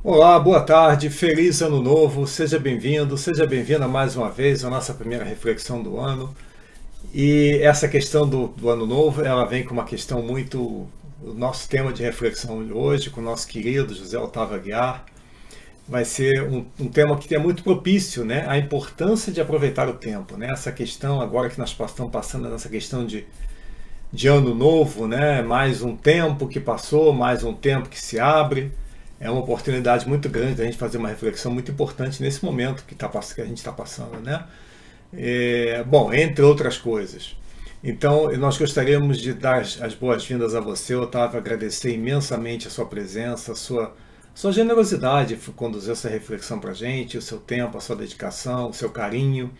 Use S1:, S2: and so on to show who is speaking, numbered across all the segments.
S1: Olá, boa tarde, feliz ano novo, seja bem-vindo, seja bem-vinda mais uma vez à nossa primeira reflexão do ano. E essa questão do ano novo, ela vem com uma questão muito. O nosso tema de reflexão de hoje, com o nosso querido José Otávio Aguiar, vai ser um tema que é muito propício, né? A importância de aproveitar o tempo, né? Essa questão, agora que nós estamos passando nessa questão de ano novo, né? Mais um tempo que passou, mais um tempo que se abre. É uma oportunidade muito grande da gente fazer uma reflexão muito importante nesse momento que a gente está passando, né? Bom, entre outras coisas. Então, nós gostaríamos de dar as boas-vindas a você, Otávio, agradecer imensamente a sua presença, a sua generosidade em conduzir essa reflexão para a gente, o seu tempo, a sua dedicação, o seu carinho.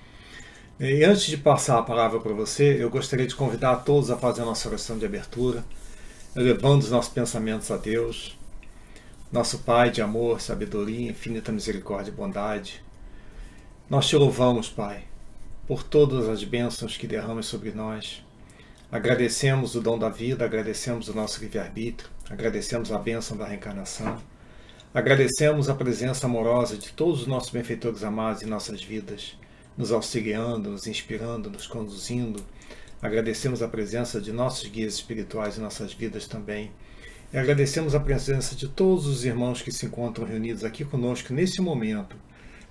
S1: E antes de passar a palavra para você, eu gostaria de convidar a todos a fazer a nossa oração de abertura, elevando os nossos pensamentos a Deus, nosso Pai de amor, sabedoria, infinita misericórdia e bondade. Nós te louvamos, Pai, por todas as bênçãos que derramas sobre nós. Agradecemos o dom da vida, agradecemos o nosso livre-arbítrio, agradecemos a bênção da reencarnação, agradecemos a presença amorosa de todos os nossos benfeitores amados em nossas vidas, nos auxiliando, nos inspirando, nos conduzindo. Agradecemos a presença de nossos guias espirituais em nossas vidas também. E agradecemos a presença de todos os irmãos que se encontram reunidos aqui conosco nesse momento,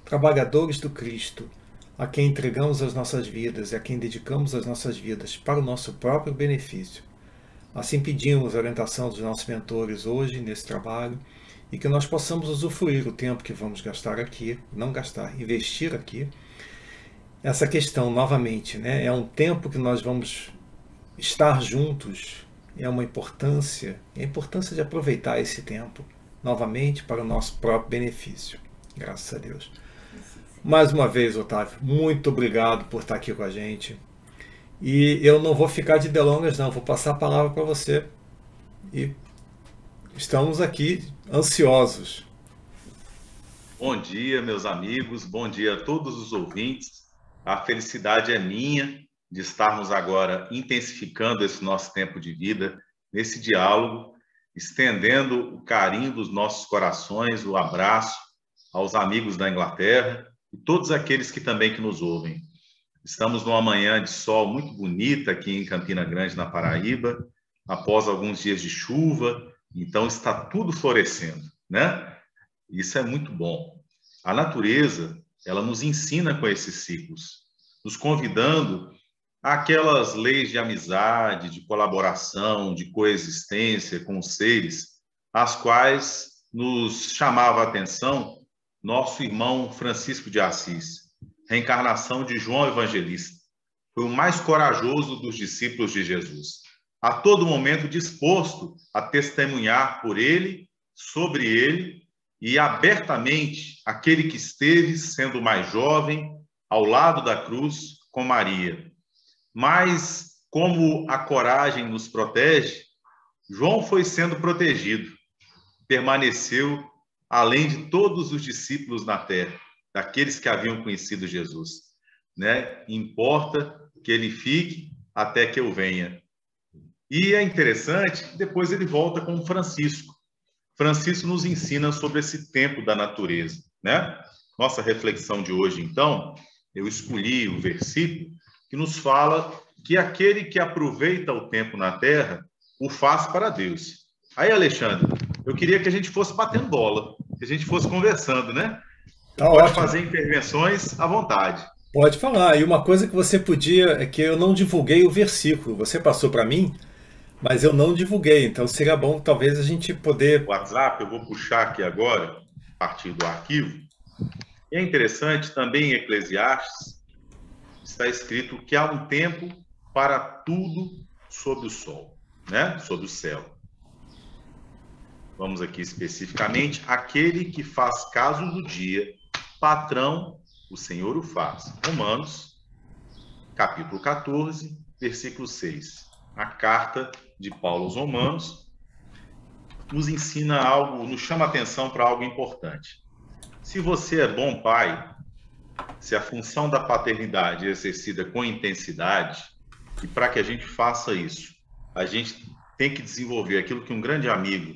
S1: trabalhadores do Cristo, a quem entregamos as nossas vidas e a quem dedicamos as nossas vidas para o nosso próprio benefício. Assim pedimos a orientação dos nossos mentores hoje nesse trabalho e que nós possamos usufruir o tempo que vamos gastar aqui, não gastar, investir aqui. Essa questão, novamente, né, é um tempo que nós vamos estar juntos, é uma importância, é a importância de aproveitar esse tempo novamente para o nosso próprio benefício. Graças a Deus. Mais uma vez, Otávio, muito obrigado por estar aqui com a gente. E eu não vou ficar de delongas, não, vou passar a palavra para você. E estamos aqui ansiosos.
S2: Bom dia, meus amigos, bom dia a todos os ouvintes. A felicidade é minha de estarmos agora intensificando esse nosso tempo de vida, nesse diálogo, estendendo o carinho dos nossos corações, o abraço aos amigos da Inglaterra e todos aqueles que também que nos ouvem. Estamos numa manhã de sol muito bonita aqui em Campina Grande, na Paraíba, após alguns dias de chuva, então está tudo florescendo, né? Isso é muito bom. A natureza, ela nos ensina com esses ciclos, nos convidando àquelas leis de amizade, de colaboração, de coexistência com os seres, às quais nos chamava a atenção nosso irmão Francisco de Assis, reencarnação de João Evangelista. Foi o mais corajoso dos discípulos de Jesus, a todo momento disposto a testemunhar por ele, sobre ele, e abertamente aquele que esteve sendo mais jovem ao lado da cruz com Maria. Mas como a coragem nos protege, João foi sendo protegido, permaneceu além de todos os discípulos na terra, daqueles que haviam conhecido Jesus, né? Importa que ele fique até que eu venha. E é interessante, depois ele volta com Francisco. Francisco nos ensina sobre esse tempo da natureza, né? Nossa reflexão de hoje, então, eu escolhi o versículo que nos fala que aquele que aproveita o tempo na terra, o faz para Deus. Aí, Alexandre, eu queria que a gente fosse batendo bola, que a gente fosse conversando, né? Você
S1: Tá
S2: pode
S1: ótimo.
S2: fazer intervenções à vontade.
S1: Pode falar. E uma coisa que você podia é que eu não divulguei o versículo. Você passou para mim, mas eu não divulguei. Então seria bom talvez a gente poder.
S2: WhatsApp, eu vou puxar aqui agora, a partir do arquivo. E é interessante, também em Eclesiastes, está escrito que há um tempo para tudo sob o sol, né? Sob o céu. Vamos aqui especificamente, aquele que faz caso do dia, patrão, o Senhor o faz. Romanos, capítulo 14, versículo 6. A carta de Paulo aos Romanos nos ensina algo, nos chama a atenção para algo importante. Se você é bom pai, se a função da paternidade é exercida com intensidade, e para que a gente faça isso, a gente tem que desenvolver aquilo que um grande amigo,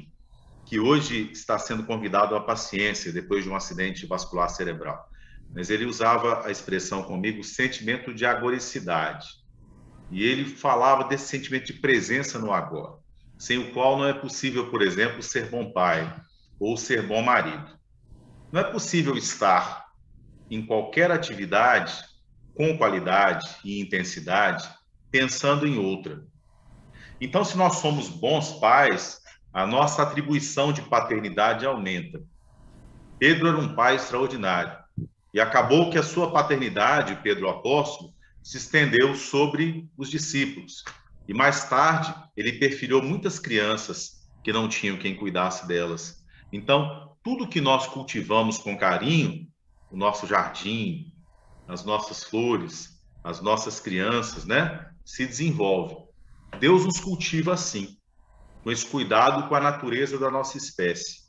S2: que hoje está sendo convidado à paciência depois de um acidente vascular cerebral. Mas ele usava a expressão comigo, sentimento de agoricidade. E ele falava desse sentimento de presença no agora, sem o qual não é possível, por exemplo, ser bom pai ou ser bom marido. Não é possível estar em qualquer atividade com qualidade e intensidade pensando em outra. Então, se nós somos bons pais, a nossa atribuição de paternidade aumenta. Pedro era um pai extraordinário e acabou que a sua paternidade, Pedro apóstolo, se estendeu sobre os discípulos. E mais tarde, ele perfilhou muitas crianças que não tinham quem cuidasse delas. Então, tudo que nós cultivamos com carinho, o nosso jardim, as nossas flores, as nossas crianças, né, se desenvolve. Deus nos cultiva assim, com esse cuidado com a natureza da nossa espécie.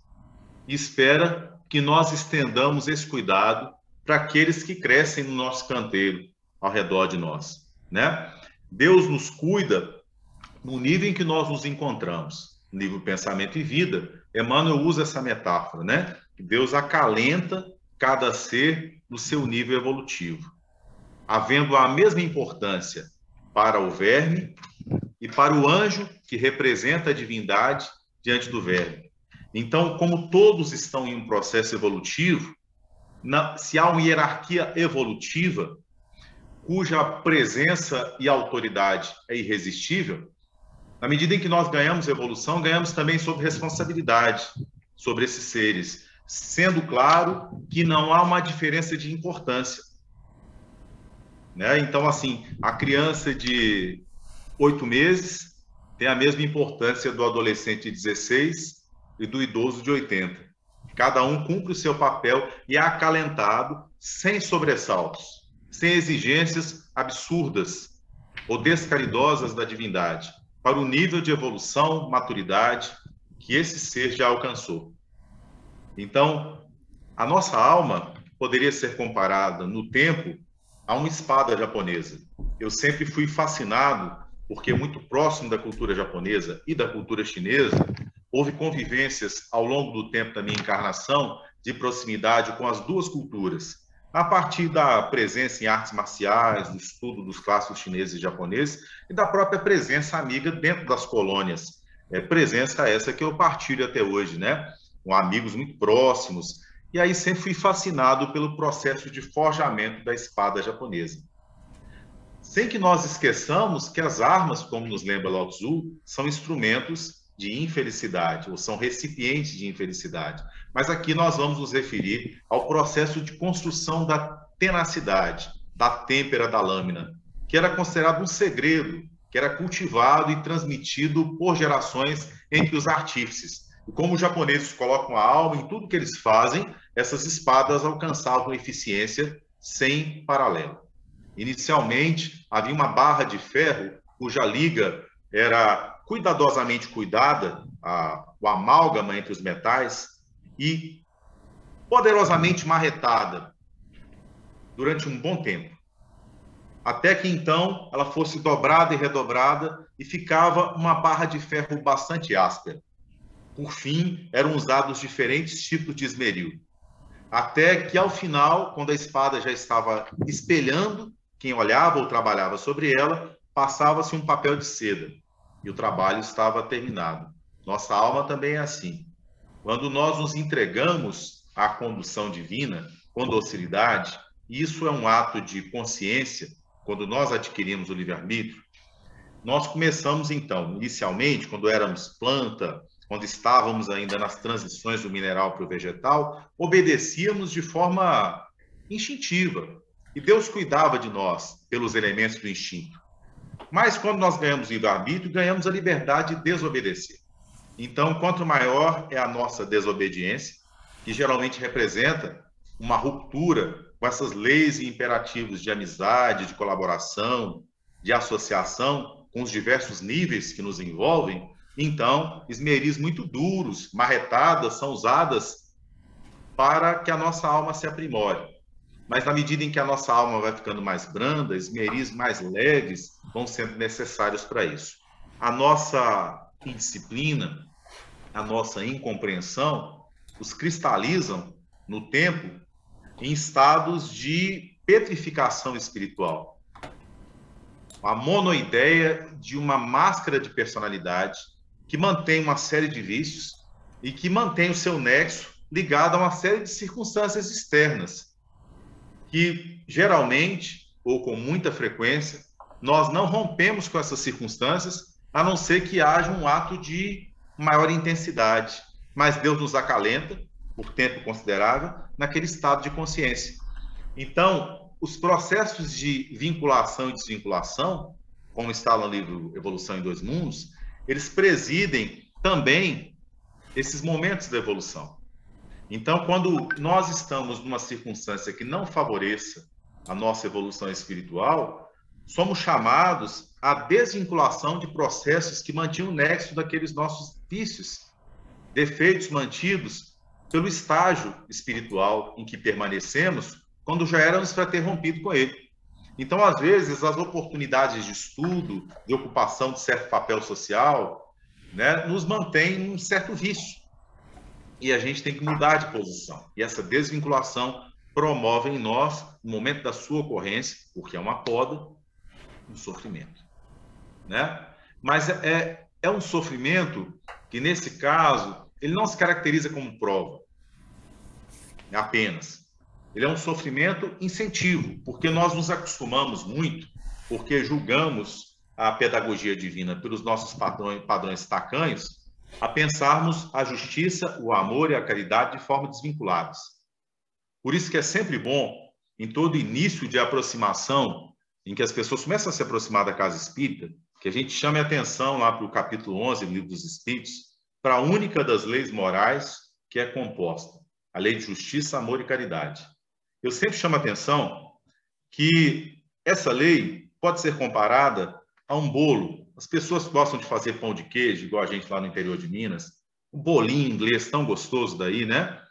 S2: E espera que nós estendamos esse cuidado para aqueles que crescem no nosso canteiro, ao redor de nós, né? Deus nos cuida no nível em que nós nos encontramos, no nível pensamento e vida. Emmanuel usa essa metáfora, né? Deus acalenta cada ser no seu nível evolutivo, havendo a mesma importância para o verme e para o anjo, que representa a divindade diante do verme. Então, como todos estão em um processo evolutivo, se há uma hierarquia evolutiva, cuja presença e autoridade é irresistível, na medida em que nós ganhamos evolução, ganhamos também sobre responsabilidade sobre esses seres, sendo claro que não há uma diferença de importância, né? Então, assim, a criança de 8 meses tem a mesma importância do adolescente de 16 e do idoso de 80. Cada um cumpre o seu papel e é acalentado sem sobressaltos, sem exigências absurdas ou descaridosas da divindade, para o nível de evolução, maturidade que esse ser já alcançou. Então, a nossa alma poderia ser comparada no tempo a uma espada japonesa. Eu sempre fui fascinado, porque muito próximo da cultura japonesa e da cultura chinesa, houve convivências ao longo do tempo da minha encarnação de proximidade com as duas culturas, a partir da presença em artes marciais, do estudo dos clássicos chineses e japoneses e da própria presença amiga dentro das colônias. Presença essa que eu partilho até hoje, né? Com amigos muito próximos. E aí sempre fui fascinado pelo processo de forjamento da espada japonesa. Sem que nós esqueçamos que as armas, como nos lembra Lao Tzu, são instrumentos de infelicidade, ou são recipientes de infelicidade. Mas aqui nós vamos nos referir ao processo de construção da tenacidade, da têmpera da lâmina, que era considerado um segredo, que era cultivado e transmitido por gerações entre os artífices. E como os japoneses colocam a alma em tudo que eles fazem, essas espadas alcançavam eficiência sem paralelo. Inicialmente, havia uma barra de ferro cuja liga era cuidadosamente cuidada, o amálgama entre os metais, e poderosamente marretada durante um bom tempo. Até que então ela fosse dobrada e redobrada e ficava uma barra de ferro bastante áspera. Por fim, eram usados diferentes tipos de esmeril. Até que ao final, quando a espada já estava espelhando quem olhava ou trabalhava sobre ela, passava-se um papel de seda e o trabalho estava terminado. Nossa alma também é assim. Quando nós nos entregamos à condução divina, com docilidade, isso é um ato de consciência, quando nós adquirimos o livre-arbítrio, nós começamos então, inicialmente, quando éramos planta, quando estávamos ainda nas transições do mineral para o vegetal, obedecíamos de forma instintiva. E Deus cuidava de nós pelos elementos do instinto. Mas quando nós ganhamos o livre-arbítrio, ganhamos a liberdade de desobedecer. Então, quanto maior é a nossa desobediência, que geralmente representa uma ruptura com essas leis e imperativos de amizade, de colaboração, de associação, com os diversos níveis que nos envolvem, então, esmeris muito duros, marretadas, são usadas para que a nossa alma se aprimore. Mas na medida em que a nossa alma vai ficando mais branda, esmeris mais leves vão sendo necessários para isso. A nossa indisciplina, a nossa incompreensão, os cristalizam no tempo em estados de petrificação espiritual. A monoideia de uma máscara de personalidade que mantém uma série de vícios e que mantém o seu nexo ligado a uma série de circunstâncias externas, que geralmente, ou com muita frequência, nós não rompemos com essas circunstâncias, a não ser que haja um ato de maior intensidade. Mas Deus nos acalenta, por tempo considerável, naquele estado de consciência. Então, os processos de vinculação e desvinculação, como está no livro Evolução em Dois Mundos, eles presidem também esses momentos da evolução. Então, quando nós estamos numa circunstância que não favoreça a nossa evolução espiritual, somos chamados à desvinculação de processos que mantinham o nexo daqueles nossos vícios, defeitos mantidos pelo estágio espiritual em que permanecemos, quando já éramos para ter rompido com ele. Então, às vezes, as oportunidades de estudo, de ocupação de certo papel social, né, nos mantêm num certo vício. E a gente tem que mudar de posição. E essa desvinculação promove em nós, no momento da sua ocorrência, porque é uma poda, um sofrimento. Né? Mas é um sofrimento que, nesse caso, ele não se caracteriza como prova, apenas. Ele é um sofrimento incentivo, porque nós nos acostumamos muito, porque julgamos a pedagogia divina pelos nossos padrões tacanhos, a pensarmos a justiça, o amor e a caridade de forma desvinculadas. Por isso que é sempre bom, em todo início de aproximação, em que as pessoas começam a se aproximar da casa espírita, que a gente chame a atenção lá para o capítulo 11 do Livro dos Espíritos, para a única das leis morais que é composta, a lei de justiça, amor e caridade. Eu sempre chamo a atenção que essa lei pode ser comparada a um bolo. As pessoas gostam de fazer pão de queijo, igual a gente lá no interior de Minas. O bolinho inglês tão gostoso daí, né?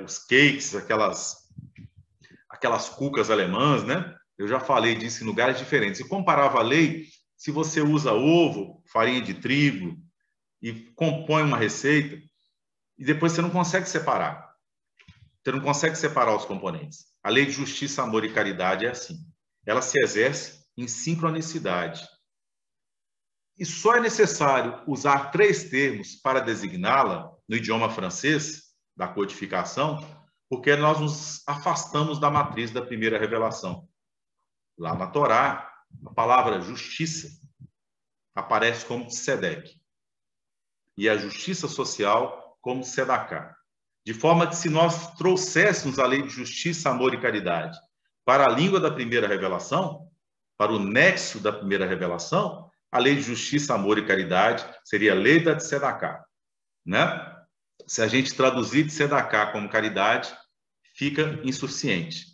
S2: Os cakes, aquelas cucas alemãs, né? Eu já falei disso em lugares diferentes. E comparava a lei, se você usa ovo, farinha de trigo e compõe uma receita, e depois você não consegue separar. Você não consegue separar os componentes. A lei de justiça, amor e caridade é assim. Ela se exerce em sincronicidade. E só é necessário usar 3 termos para designá-la no idioma francês, da codificação, porque nós nos afastamos da matriz da primeira revelação. Lá na Torá, a palavra justiça aparece como tzedek e a justiça social como tzedakah. De forma que, se nós trouxéssemos a lei de justiça, amor e caridade para a língua da primeira revelação, para o nexo da primeira revelação, a lei de justiça, amor e caridade seria a lei da tzedakah, né? Se a gente traduzir tzedakah como caridade, fica insuficiente.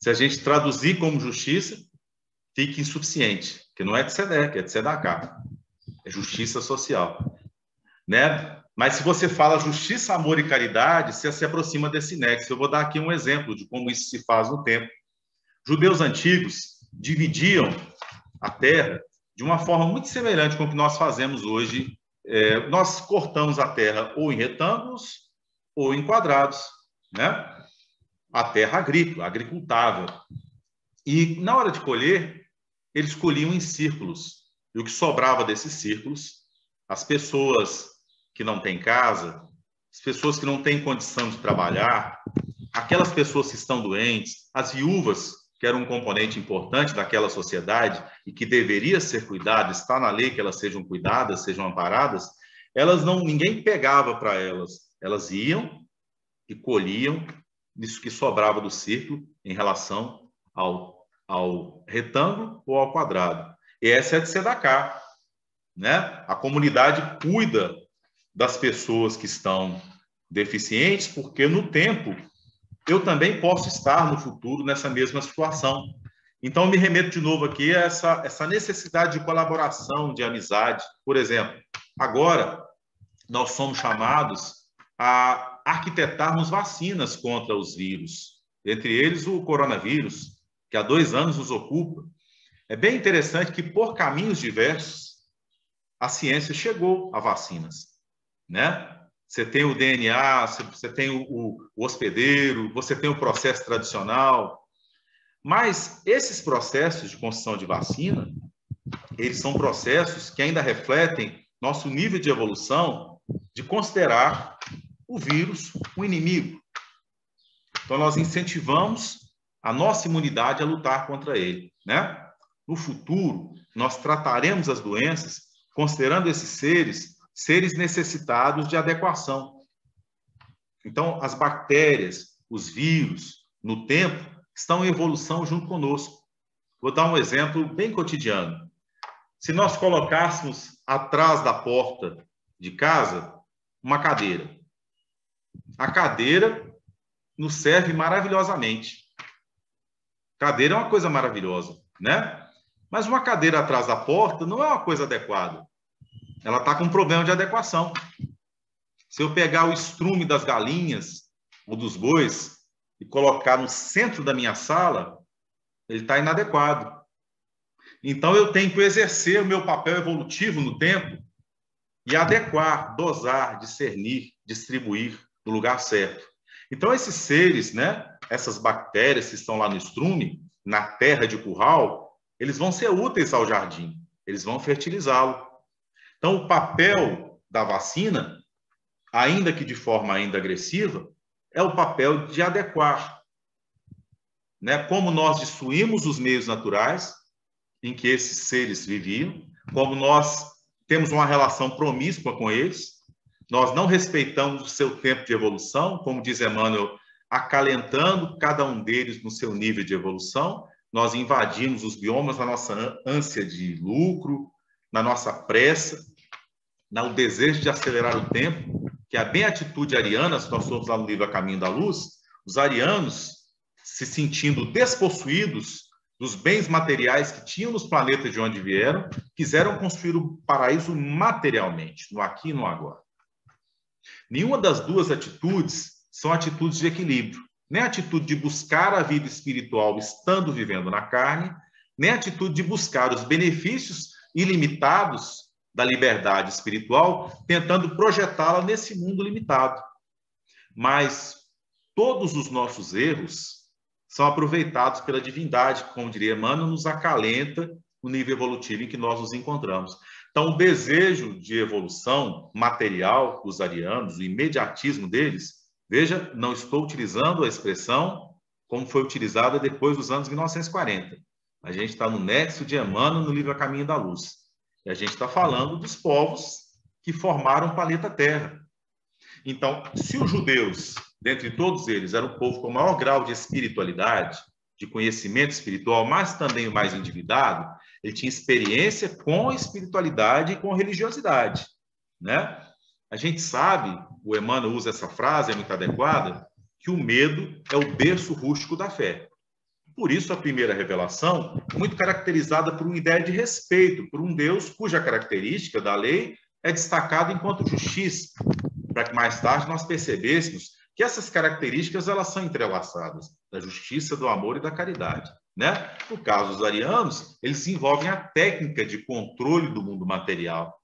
S2: Se a gente traduzir como justiça, fica insuficiente, que não é tzedek, é tzedakah, é justiça social, né? Mas se você fala justiça, amor e caridade, você se aproxima desse nexo. Eu vou dar aqui um exemplo de como isso se faz no tempo. Judeus antigos dividiam a terra de uma forma muito semelhante com o que nós fazemos hoje. Nós cortamos a terra ou em retângulos ou em quadrados, né? A terra agrícola, agricultável. E na hora de colher, eles colhiam em círculos. E o que sobrava desses círculos, as pessoas que não têm casa, as pessoas que não têm condição de trabalhar, aquelas pessoas que estão doentes, as viúvas, que era um componente importante daquela sociedade e que deveria ser cuidado, está na lei que elas sejam cuidadas, sejam amparadas, ninguém pegava para elas. Elas iam e colhiam isso que sobrava do círculo em relação ao retângulo ou ao quadrado. E essa é a tzedakah, né? A comunidade cuida das pessoas que estão deficientes, porque no tempo eu também posso estar no futuro nessa mesma situação. Então, eu me remeto de novo aqui a essa necessidade de colaboração, de amizade. Por exemplo, agora nós somos chamados a arquitetarmos vacinas contra os vírus, entre eles o coronavírus, que há 2 anos nos ocupa. É bem interessante que, por caminhos diversos, a ciência chegou a vacinas. né? Você tem o DNA, você tem o hospedeiro, você tem o processo tradicional. Mas esses processos de construção de vacina, eles são processos que ainda refletem nosso nível de evolução de considerar o vírus um inimigo. Então, nós incentivamos a nossa imunidade a lutar contra ele, né? No futuro, nós trataremos as doenças considerando esses seres necessitados de adequação. Então, as bactérias, os vírus, no tempo, estão em evolução junto conosco. Vou dar um exemplo bem cotidiano. Se nós colocássemos atrás da porta de casa uma cadeira, a cadeira nos serve maravilhosamente. Cadeira é uma coisa maravilhosa, né? Mas uma cadeira atrás da porta não é uma coisa adequada. Ela está com um problema de adequação. Se eu pegar o estrume das galinhas ou dos bois e colocar no centro da minha sala, ele está inadequado. Então, eu tenho que exercer o meu papel evolutivo no tempo e adequar, dosar, discernir, distribuir no lugar certo. Então, esses seres, né, essas bactérias que estão lá no estrume, na terra de curral, eles vão ser úteis ao jardim, eles vão fertilizá-lo. Então, o papel da vacina, ainda que de forma ainda agressiva, é o papel de adequar, né? Como nós destruímos os meios naturais em que esses seres viviam, como nós temos uma relação promíscua com eles, nós não respeitamos o seu tempo de evolução, como diz Emmanuel, acalentando cada um deles no seu nível de evolução, nós invadimos os biomas na nossa ânsia de lucro, na nossa pressa, no desejo de acelerar o tempo, que é bem a atitude ariana. Se nós formos lá no livro A Caminho da Luz, os arianos, se sentindo despossuídos dos bens materiais que tinham nos planetas de onde vieram, quiseram construir o paraíso materialmente, no aqui e no agora. Nenhuma das duas atitudes são atitudes de equilíbrio. Nem a atitude de buscar a vida espiritual estando vivendo na carne, nem a atitude de buscar os benefícios ilimitados da liberdade espiritual, tentando projetá-la nesse mundo limitado. Mas todos os nossos erros são aproveitados pela divindade, que, como diria Emmanuel, nos acalenta no nível evolutivo em que nós nos encontramos. Então, o desejo de evolução material dos arianos, o imediatismo deles, veja, não estou utilizando a expressão como foi utilizada depois dos anos 1940. A gente está no nexo de Emmanuel no livro A Caminho da Luz. E a gente está falando dos povos que formaram o planeta Terra. Então, se os judeus, dentre todos eles, eram o povo com o maior grau de espiritualidade, de conhecimento espiritual, mas também o mais endividado, ele tinha experiência com a espiritualidade e com a religiosidade, né? A gente sabe, o Emmanuel usa essa frase, é muito adequada, que o medo é o berço rústico da fé. Por isso, a primeira revelação, muito caracterizada por uma ideia de respeito, por um Deus cuja característica da lei é destacada enquanto justiça, para que mais tarde nós percebêssemos que essas características elas são entrelaçadas, da justiça, do amor e da caridade, né? No caso dos arianos, eles envolvem a técnica de controle do mundo material,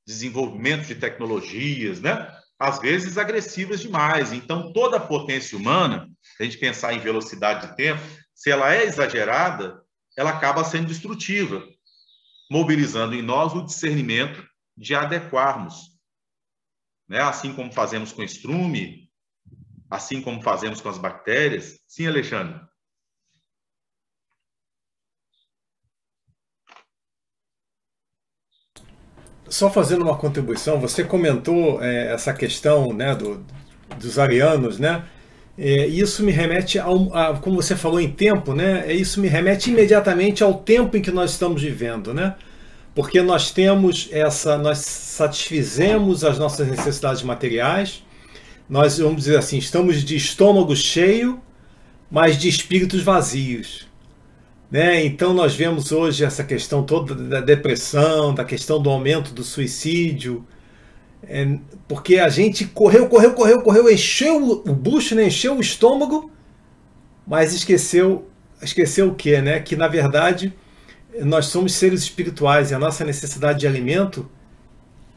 S2: desenvolvimento de tecnologias, né? Às vezes agressivas demais. Então, toda a potência humana, se a gente pensar em velocidade de tempo, se ela é exagerada, ela acaba sendo destrutiva, mobilizando em nós o discernimento de adequarmos, né? Assim como fazemos com o estrume, assim como fazemos com as bactérias. Sim, Alexandre?
S1: Só fazendo uma contribuição, você comentou essa questão, né, dos arianos, né? Isso me remete como você falou em tempo, né? Isso me remete imediatamente ao tempo em que nós estamos vivendo, né? Porque nós nós satisfizemos as nossas necessidades materiais, nós, vamos dizer assim, estamos de estômago cheio, mas de espíritos vazios, né? Então nós vemos hoje essa questão toda da depressão, da questão do aumento do suicídio, porque a gente correu, encheu o bucho, né? Encheu o estômago, mas esqueceu o quê, né? Que na verdade nós somos seres espirituais e a nossa necessidade de alimento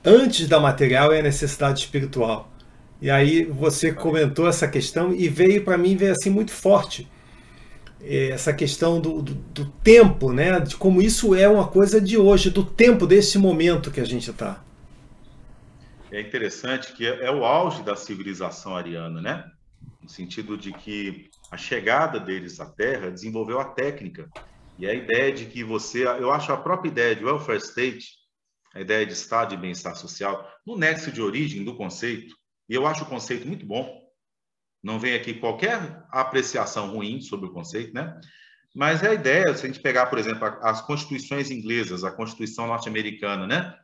S1: antes da material é a necessidade espiritual. E aí você comentou essa questão e veio para mim veio assim muito forte essa questão do tempo, né? De como isso é uma coisa de hoje, do tempo desse momento que a gente está.
S2: É interessante que é o auge da civilização ariana, né? No sentido de que a chegada deles à Terra desenvolveu a técnica. E a ideia de que eu acho a própria ideia de welfare state, a ideia de estado de bem-estar social, no nexo de origem do conceito, e eu acho o conceito muito bom, não vem aqui qualquer apreciação ruim sobre o conceito, né? Mas a ideia, se a gente pegar, por exemplo, as constituições inglesas, a Constituição norte-americana, né?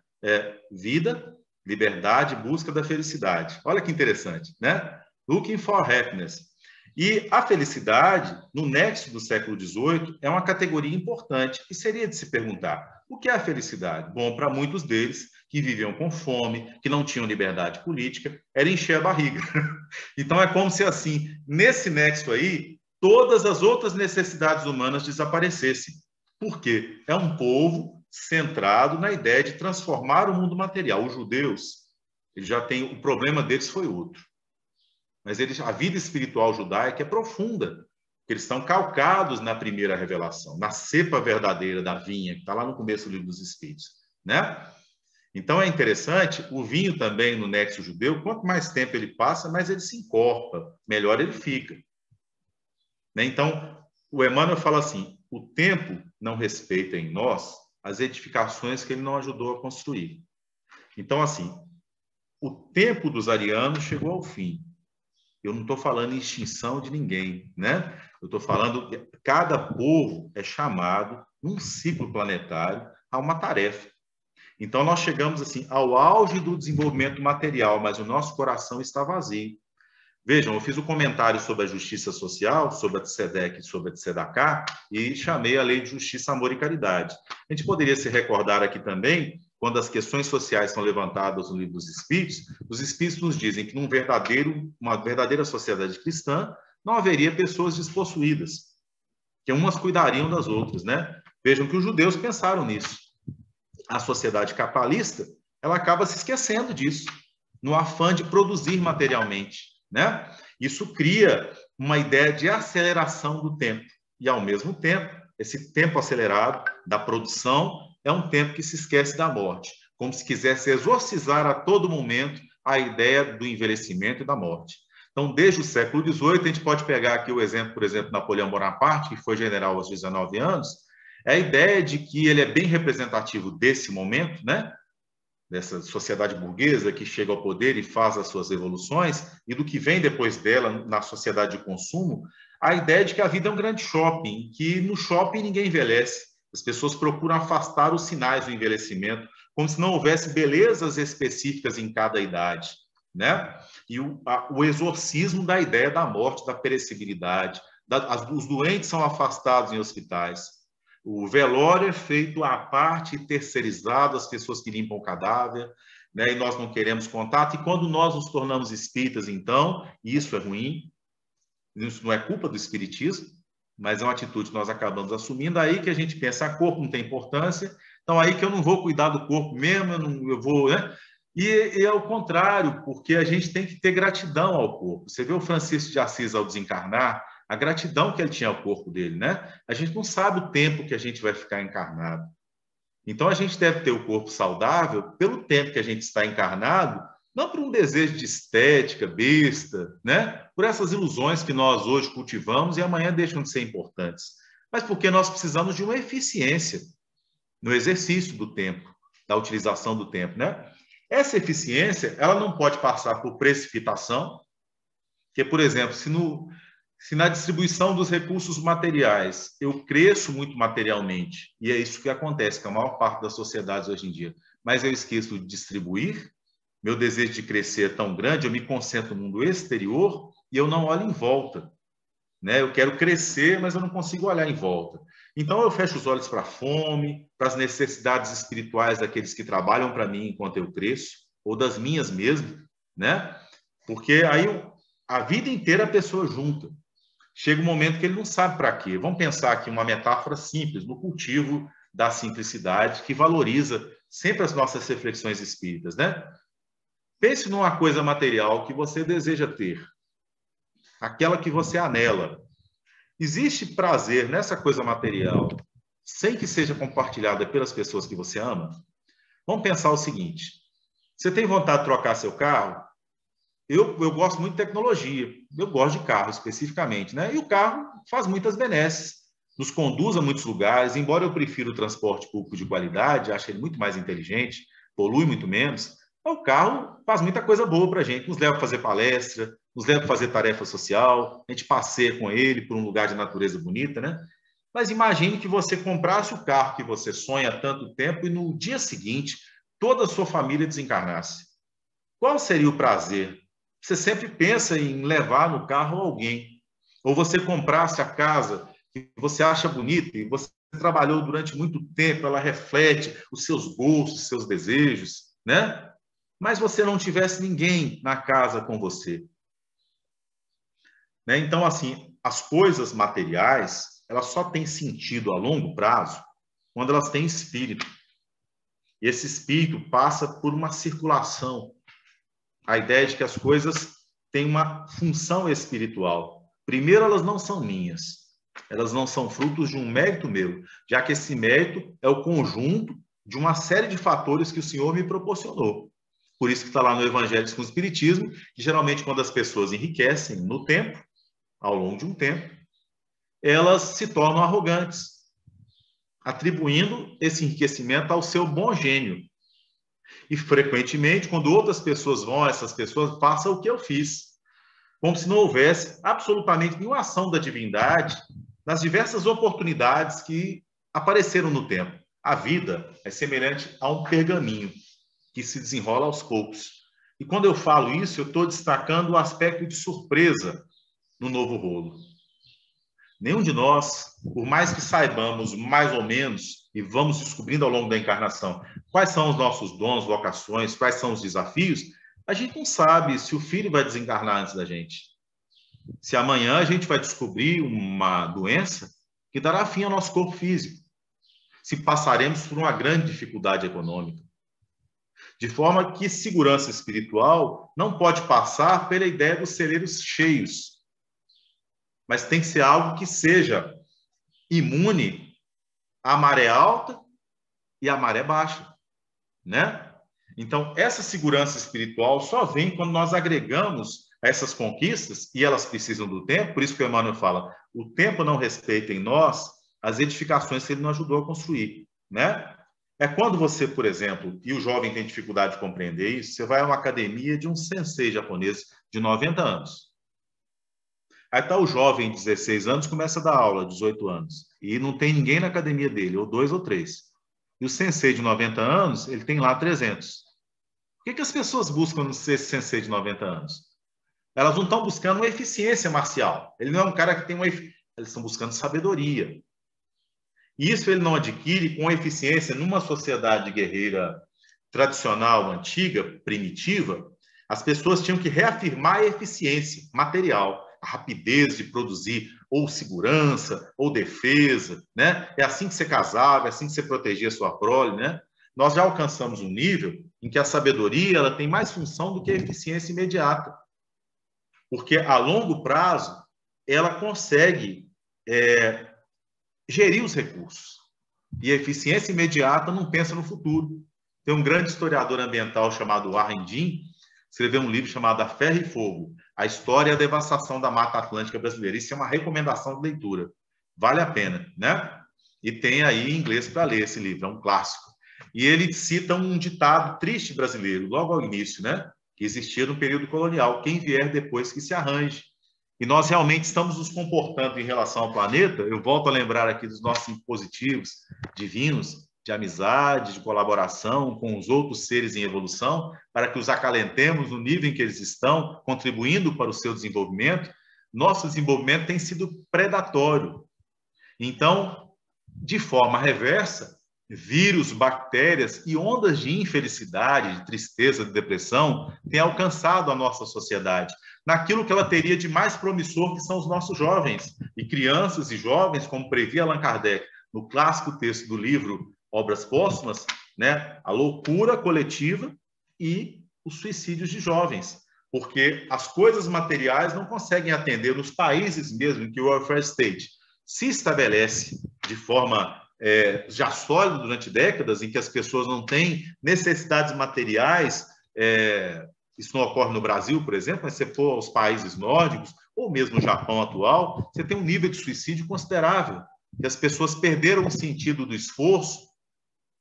S2: Vida, liberdade, busca da felicidade. Olha que interessante, né? Looking for happiness. E a felicidade, no nexo do século XVIII, é uma categoria importante e seria de se perguntar, o que é a felicidade? Bom, para muitos deles, que viviam com fome, que não tinham liberdade política, era encher a barriga. Então, é como se, assim, nesse nexo aí, todas as outras necessidades humanas desaparecessem. Por quê? É um povo centrado na ideia de transformar o mundo material. Os judeus, eles já têm, o problema deles foi outro. Mas a vida espiritual judaica é profunda. Eles estão calcados na primeira revelação, na cepa verdadeira da vinha, que está lá no começo do livro dos Espíritos, né? Então é interessante, o vinho também no nexo judeu, quanto mais tempo ele passa, mais ele se encorpa, melhor ele fica. Né? Então, o Emmanuel fala assim, o tempo não respeita em nós as edificações que ele não ajudou a construir. Então, assim, o tempo dos arianos chegou ao fim. Eu não estou falando em extinção de ninguém, né? Eu estou falando que cada povo é chamado, num ciclo planetário, a uma tarefa. Então, nós chegamos assim ao auge do desenvolvimento material, mas o nosso coração está vazio. Vejam, eu fiz um comentário sobre a justiça social, sobre a Tzedek e sobre a Tzedakah, e chamei a lei de justiça, amor e caridade. A gente poderia se recordar aqui também, quando as questões sociais são levantadas no livro dos Espíritos, os Espíritos nos dizem que uma verdadeira sociedade cristã não haveria pessoas despossuídas, que umas cuidariam das outras, né? Vejam que os judeus pensaram nisso. A sociedade capitalista, ela acaba se esquecendo disso, no afã de produzir materialmente, né? Isso cria uma ideia de aceleração do tempo. E, ao mesmo tempo, esse tempo acelerado da produção é um tempo que se esquece da morte, como se quisesse exorcizar a todo momento a ideia do envelhecimento e da morte. Então, desde o século XVIII, a gente pode pegar aqui o exemplo, por exemplo, Napoleão Bonaparte, que foi general aos 19 anos, é a ideia de que ele é bem representativo desse momento, né? Dessa sociedade burguesa que chega ao poder e faz as suas revoluções, e do que vem depois dela na sociedade de consumo, a ideia de que a vida é um grande shopping, que no shopping ninguém envelhece. As pessoas procuram afastar os sinais do envelhecimento, como se não houvesse belezas específicas em cada idade, né? E o exorcismo da ideia da morte, da perecibilidade, os doentes são afastados em hospitais. O velório é feito à parte, terceirizado, as pessoas que limpam o cadáver, né? E nós não queremos contato. E quando nós nos tornamos espíritas, então, isso é ruim, isso não é culpa do espiritismo, mas é uma atitude que nós acabamos assumindo. Aí que a gente pensa, corpo não tem importância, então aí que eu não vou cuidar do corpo mesmo, eu vou, né? E é o contrário, porque a gente tem que ter gratidão ao corpo. Você vê o Francisco de Assis ao desencarnar, a gratidão que ele tinha ao corpo dele, né? A gente não sabe o tempo que a gente vai ficar encarnado. Então, a gente deve ter o corpo saudável pelo tempo que a gente está encarnado, não por um desejo de estética, besta, né? Por essas ilusões que nós hoje cultivamos e amanhã deixam de ser importantes, mas porque nós precisamos de uma eficiência no exercício do tempo, da utilização do tempo, né? Essa eficiência, ela não pode passar por precipitação, que, por exemplo, se na distribuição dos recursos materiais eu cresço muito materialmente, e é isso que acontece com a maior parte das sociedades hoje em dia, mas eu esqueço de distribuir, meu desejo de crescer é tão grande, eu me concentro no mundo exterior e eu não olho em volta, né? Eu quero crescer, mas eu não consigo olhar em volta. Então eu fecho os olhos para a fome, para as necessidades espirituais daqueles que trabalham para mim enquanto eu cresço, ou das minhas mesmo, né? Porque aí a vida inteira a pessoa junta. Chega um momento que ele não sabe para quê. Vamos pensar aqui uma metáfora simples, no cultivo da simplicidade, que valoriza sempre as nossas reflexões espíritas, né? Pense numa coisa material que você deseja ter, aquela que você anela. Existe prazer nessa coisa material sem que seja compartilhada pelas pessoas que você ama? Vamos pensar o seguinte: você tem vontade de trocar seu carro? Eu gosto muito de tecnologia, eu gosto de carro especificamente, né? E o carro faz muitas benesses, nos conduz a muitos lugares, embora eu prefira o transporte público de qualidade, acho ele muito mais inteligente, polui muito menos, o carro faz muita coisa boa para a gente, nos leva a fazer palestra, nos leva a fazer tarefa social, a gente passeia com ele por um lugar de natureza bonita, né? Mas imagine que você comprasse o carro que você sonha há tanto tempo e no dia seguinte toda a sua família desencarnasse. Qual seria o prazer? Você sempre pensa em levar no carro alguém. Ou você comprasse a casa que você acha bonita e você trabalhou durante muito tempo, ela reflete os seus gostos, os seus desejos, né? Mas você não tivesse ninguém na casa com você. Né? Então, assim, as coisas materiais, elas só têm sentido a longo prazo quando elas têm espírito. E esse espírito passa por uma circulação. A ideia de que as coisas têm uma função espiritual. Primeiro, elas não são minhas. Elas não são frutos de um mérito meu, já que esse mérito é o conjunto de uma série de fatores que o Senhor me proporcionou. Por isso que está lá no Evangelho com o Espiritismo, que geralmente quando as pessoas enriquecem no tempo, ao longo de um tempo, elas se tornam arrogantes, atribuindo esse enriquecimento ao seu bom gênio. E, frequentemente, quando outras pessoas vão, essas pessoas façam o que eu fiz. Como se não houvesse absolutamente nenhuma ação da divindade nas diversas oportunidades que apareceram no tempo. A vida é semelhante a um pergaminho que se desenrola aos poucos. E quando eu falo isso, eu estou destacando o aspecto de surpresa no novo rolo. Nenhum de nós, por mais que saibamos mais ou menos, e vamos descobrindo ao longo da encarnação, quais são os nossos dons, vocações, quais são os desafios, a gente não sabe se o filho vai desencarnar antes da gente. Se amanhã a gente vai descobrir uma doença que dará fim ao nosso corpo físico. Se passaremos por uma grande dificuldade econômica. De forma que segurança espiritual não pode passar pela ideia dos celeiros cheios, mas tem que ser algo que seja imune à maré alta e à maré baixa, né? Então, essa segurança espiritual só vem quando nós agregamos essas conquistas, e elas precisam do tempo, por isso que o Emmanuel fala, o tempo não respeita em nós as edificações que ele não ajudou a construir, né? É quando você, por exemplo, e o jovem tem dificuldade de compreender isso, você vai a uma academia de um sensei japonês de 90 anos. Aí está o jovem de 16 anos, começa a dar aula, 18 anos, e não tem ninguém na academia dele, ou 2 ou 3. E o sensei de 90 anos, ele tem lá 300. O que as pessoas buscam no sensei de 90 anos? Elas não estão buscando uma eficiência marcial. Ele não é um cara que tem uma... Eles estão buscando sabedoria. E isso ele não adquire com eficiência numa sociedade guerreira tradicional, antiga, primitiva. As pessoas tinham que reafirmar a eficiência material, a rapidez de produzir ou segurança ou defesa, né? É assim que você casava, é assim que você protegia a sua prole, né? Nós já alcançamos um nível em que a sabedoria ela tem mais função do que a eficiência imediata. Porque a longo prazo ela consegue gerir os recursos. E a eficiência imediata não pensa no futuro. Tem um grande historiador ambiental chamado Warren Dean, escreveu um livro chamado A Ferro e Fogo, a história e a devastação da Mata Atlântica brasileira. Isso é uma recomendação de leitura. Vale a pena, né? E tem aí em inglês para ler esse livro, é um clássico. E ele cita um ditado triste brasileiro, logo ao início, né? Que existia no período colonial. Quem vier depois que se arranje. E nós realmente estamos nos comportando em relação ao planeta. Eu volto a lembrar aqui dos nossos impositivos divinos, de amizade, de colaboração com os outros seres em evolução, para que os acalentemos no nível em que eles estão, contribuindo para o seu desenvolvimento. Nosso desenvolvimento tem sido predatório. Então, de forma reversa, vírus, bactérias e ondas de infelicidade, de tristeza, de depressão têm alcançado a nossa sociedade naquilo que ela teria de mais promissor, que são os nossos jovens e crianças e jovens, como previa Allan Kardec no clássico texto do livro Obras Póstumas, né? A loucura coletiva e os suicídios de jovens, porque as coisas materiais não conseguem atender nos países mesmo em que o welfare state se estabelece de forma já sólida durante décadas, em que as pessoas não têm necessidades materiais. Isso não ocorre no Brasil, por exemplo, mas se você for aos países nórdicos, ou mesmo no Japão atual, você tem um nível de suicídio considerável, que as pessoas perderam o sentido do esforço,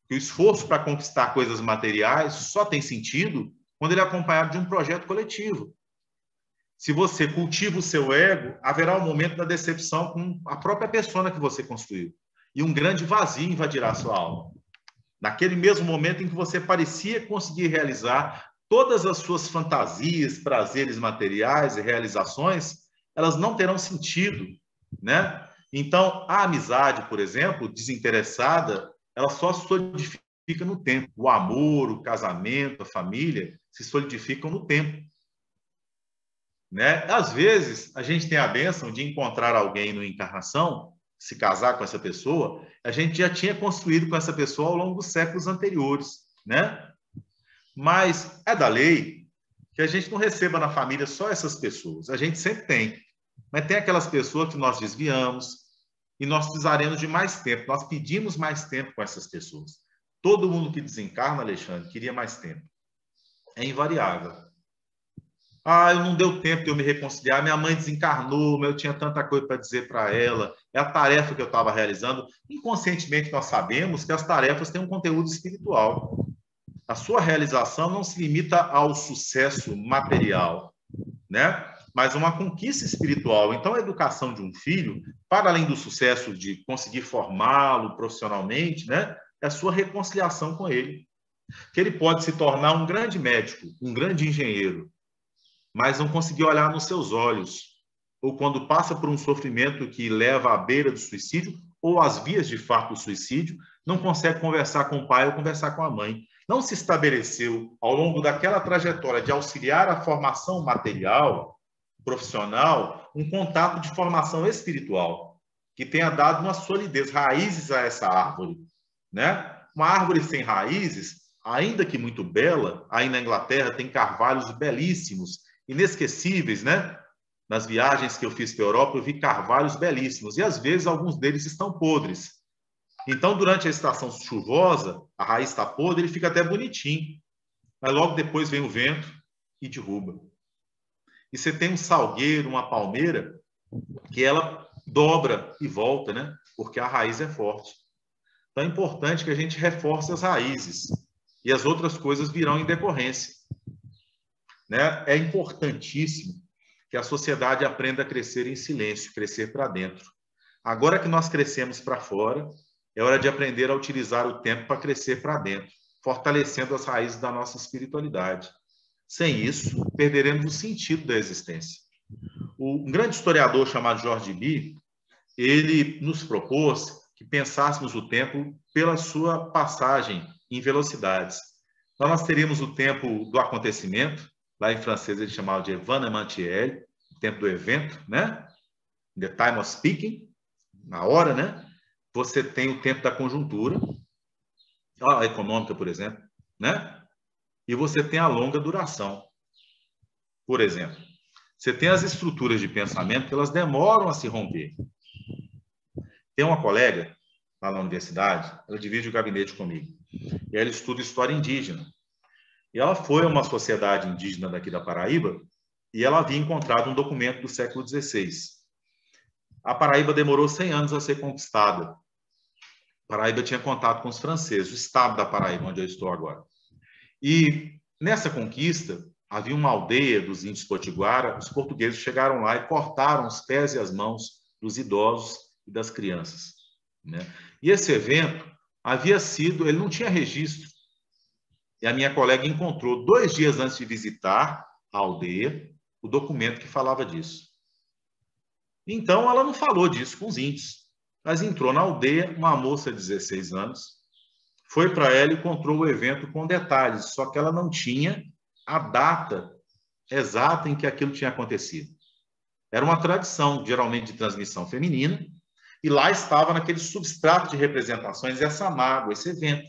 S2: que o esforço para conquistar coisas materiais só tem sentido quando ele é acompanhado de um projeto coletivo. Se você cultiva o seu ego, haverá um momento da decepção com a própria persona que você construiu. E um grande vazio invadirá a sua alma. Naquele mesmo momento em que você parecia conseguir realizar todas as suas fantasias, prazeres materiais e realizações, elas não terão sentido, né? Então, a amizade, por exemplo, desinteressada, ela só se solidifica no tempo. O amor, o casamento, a família se solidificam no tempo. Né? Às vezes, a gente tem a bênção de encontrar alguém na encarnação, se casar com essa pessoa, a gente já tinha construído com essa pessoa ao longo dos séculos anteriores, né? Mas é da lei que a gente não receba na família só essas pessoas. A gente sempre tem. Mas tem aquelas pessoas que nós desviamos e nós precisaremos de mais tempo. Nós pedimos mais tempo com essas pessoas. Todo mundo que desencarna, Alexandre, queria mais tempo. É invariável. Eu não deu tempo de eu me reconciliar, minha mãe desencarnou, eu tinha tanta coisa para dizer para ela, é a tarefa que eu estava realizando. Inconscientemente, nós sabemos que as tarefas têm um conteúdo espiritual. A sua realização não se limita ao sucesso material, né? Mas uma conquista espiritual. Então, a educação de um filho, para além do sucesso de conseguir formá-lo profissionalmente, né? É a sua reconciliação com ele. Que ele pode se tornar um grande médico, um grande engenheiro, mas não conseguir olhar nos seus olhos, ou quando passa por um sofrimento que leva à beira do suicídio, ou às vias de fato do suicídio, não consegue conversar com o pai ou conversar com a mãe. Não se estabeleceu, ao longo daquela trajetória de auxiliar a formação material, profissional, um contato de formação espiritual, que tenha dado uma solidez, raízes a essa árvore, né? Uma árvore sem raízes, ainda que muito bela, aí na Inglaterra tem carvalhos belíssimos, inesquecíveis, né? Nas viagens que eu fiz para a Europa, eu vi carvalhos belíssimos, e às vezes alguns deles estão podres. Então, durante a estação chuvosa, a raiz está podre, ele fica até bonitinho, mas logo depois vem o vento e derruba. E você tem um salgueiro, uma palmeira, que ela dobra e volta, né? Porque a raiz é forte. Então, é importante que a gente reforce as raízes, e as outras coisas virão em decorrência. Né? É importantíssimo que a sociedade aprenda a crescer em silêncio, crescer para dentro. Agora que nós crescemos para fora, é hora de aprender a utilizar o tempo para crescer para dentro, fortalecendo as raízes da nossa espiritualidade. Sem isso, perderemos o sentido da existência. Um grande historiador chamado George Bee, ele nos propôs que pensássemos o tempo pela sua passagem em velocidades. Então, nós teríamos o tempo do acontecimento, lá em francês ele chamava de événementiel, o tempo do evento, né? The time of speaking, na hora, né? Você tem o tempo da conjuntura, a econômica, por exemplo, né? E você tem a longa duração. Por exemplo, você tem as estruturas de pensamento que elas demoram a se romper. Tem uma colega lá na universidade, ela divide o gabinete comigo, e ela estuda história indígena. E ela foi a uma sociedade indígena daqui da Paraíba e ela havia encontrado um documento do século XVI. A Paraíba demorou 100 anos a ser conquistada. A Paraíba tinha contato com os franceses, o estado da Paraíba, onde eu estou agora. E nessa conquista, havia uma aldeia dos índios potiguara, os portugueses chegaram lá e cortaram os pés e as mãos dos idosos e das crianças. Né? E esse evento havia sido, ele não tinha registro. E a minha colega encontrou, 2 dias antes de visitar a aldeia, o documento que falava disso. Então, ela não falou disso com os índios. Mas entrou na aldeia, uma moça de 16 anos, foi para ela e encontrou o evento com detalhes, só que ela não tinha a data exata em que aquilo tinha acontecido. Era uma tradição, geralmente de transmissão feminina, e lá estava naquele substrato de representações essa mágoa, esse evento.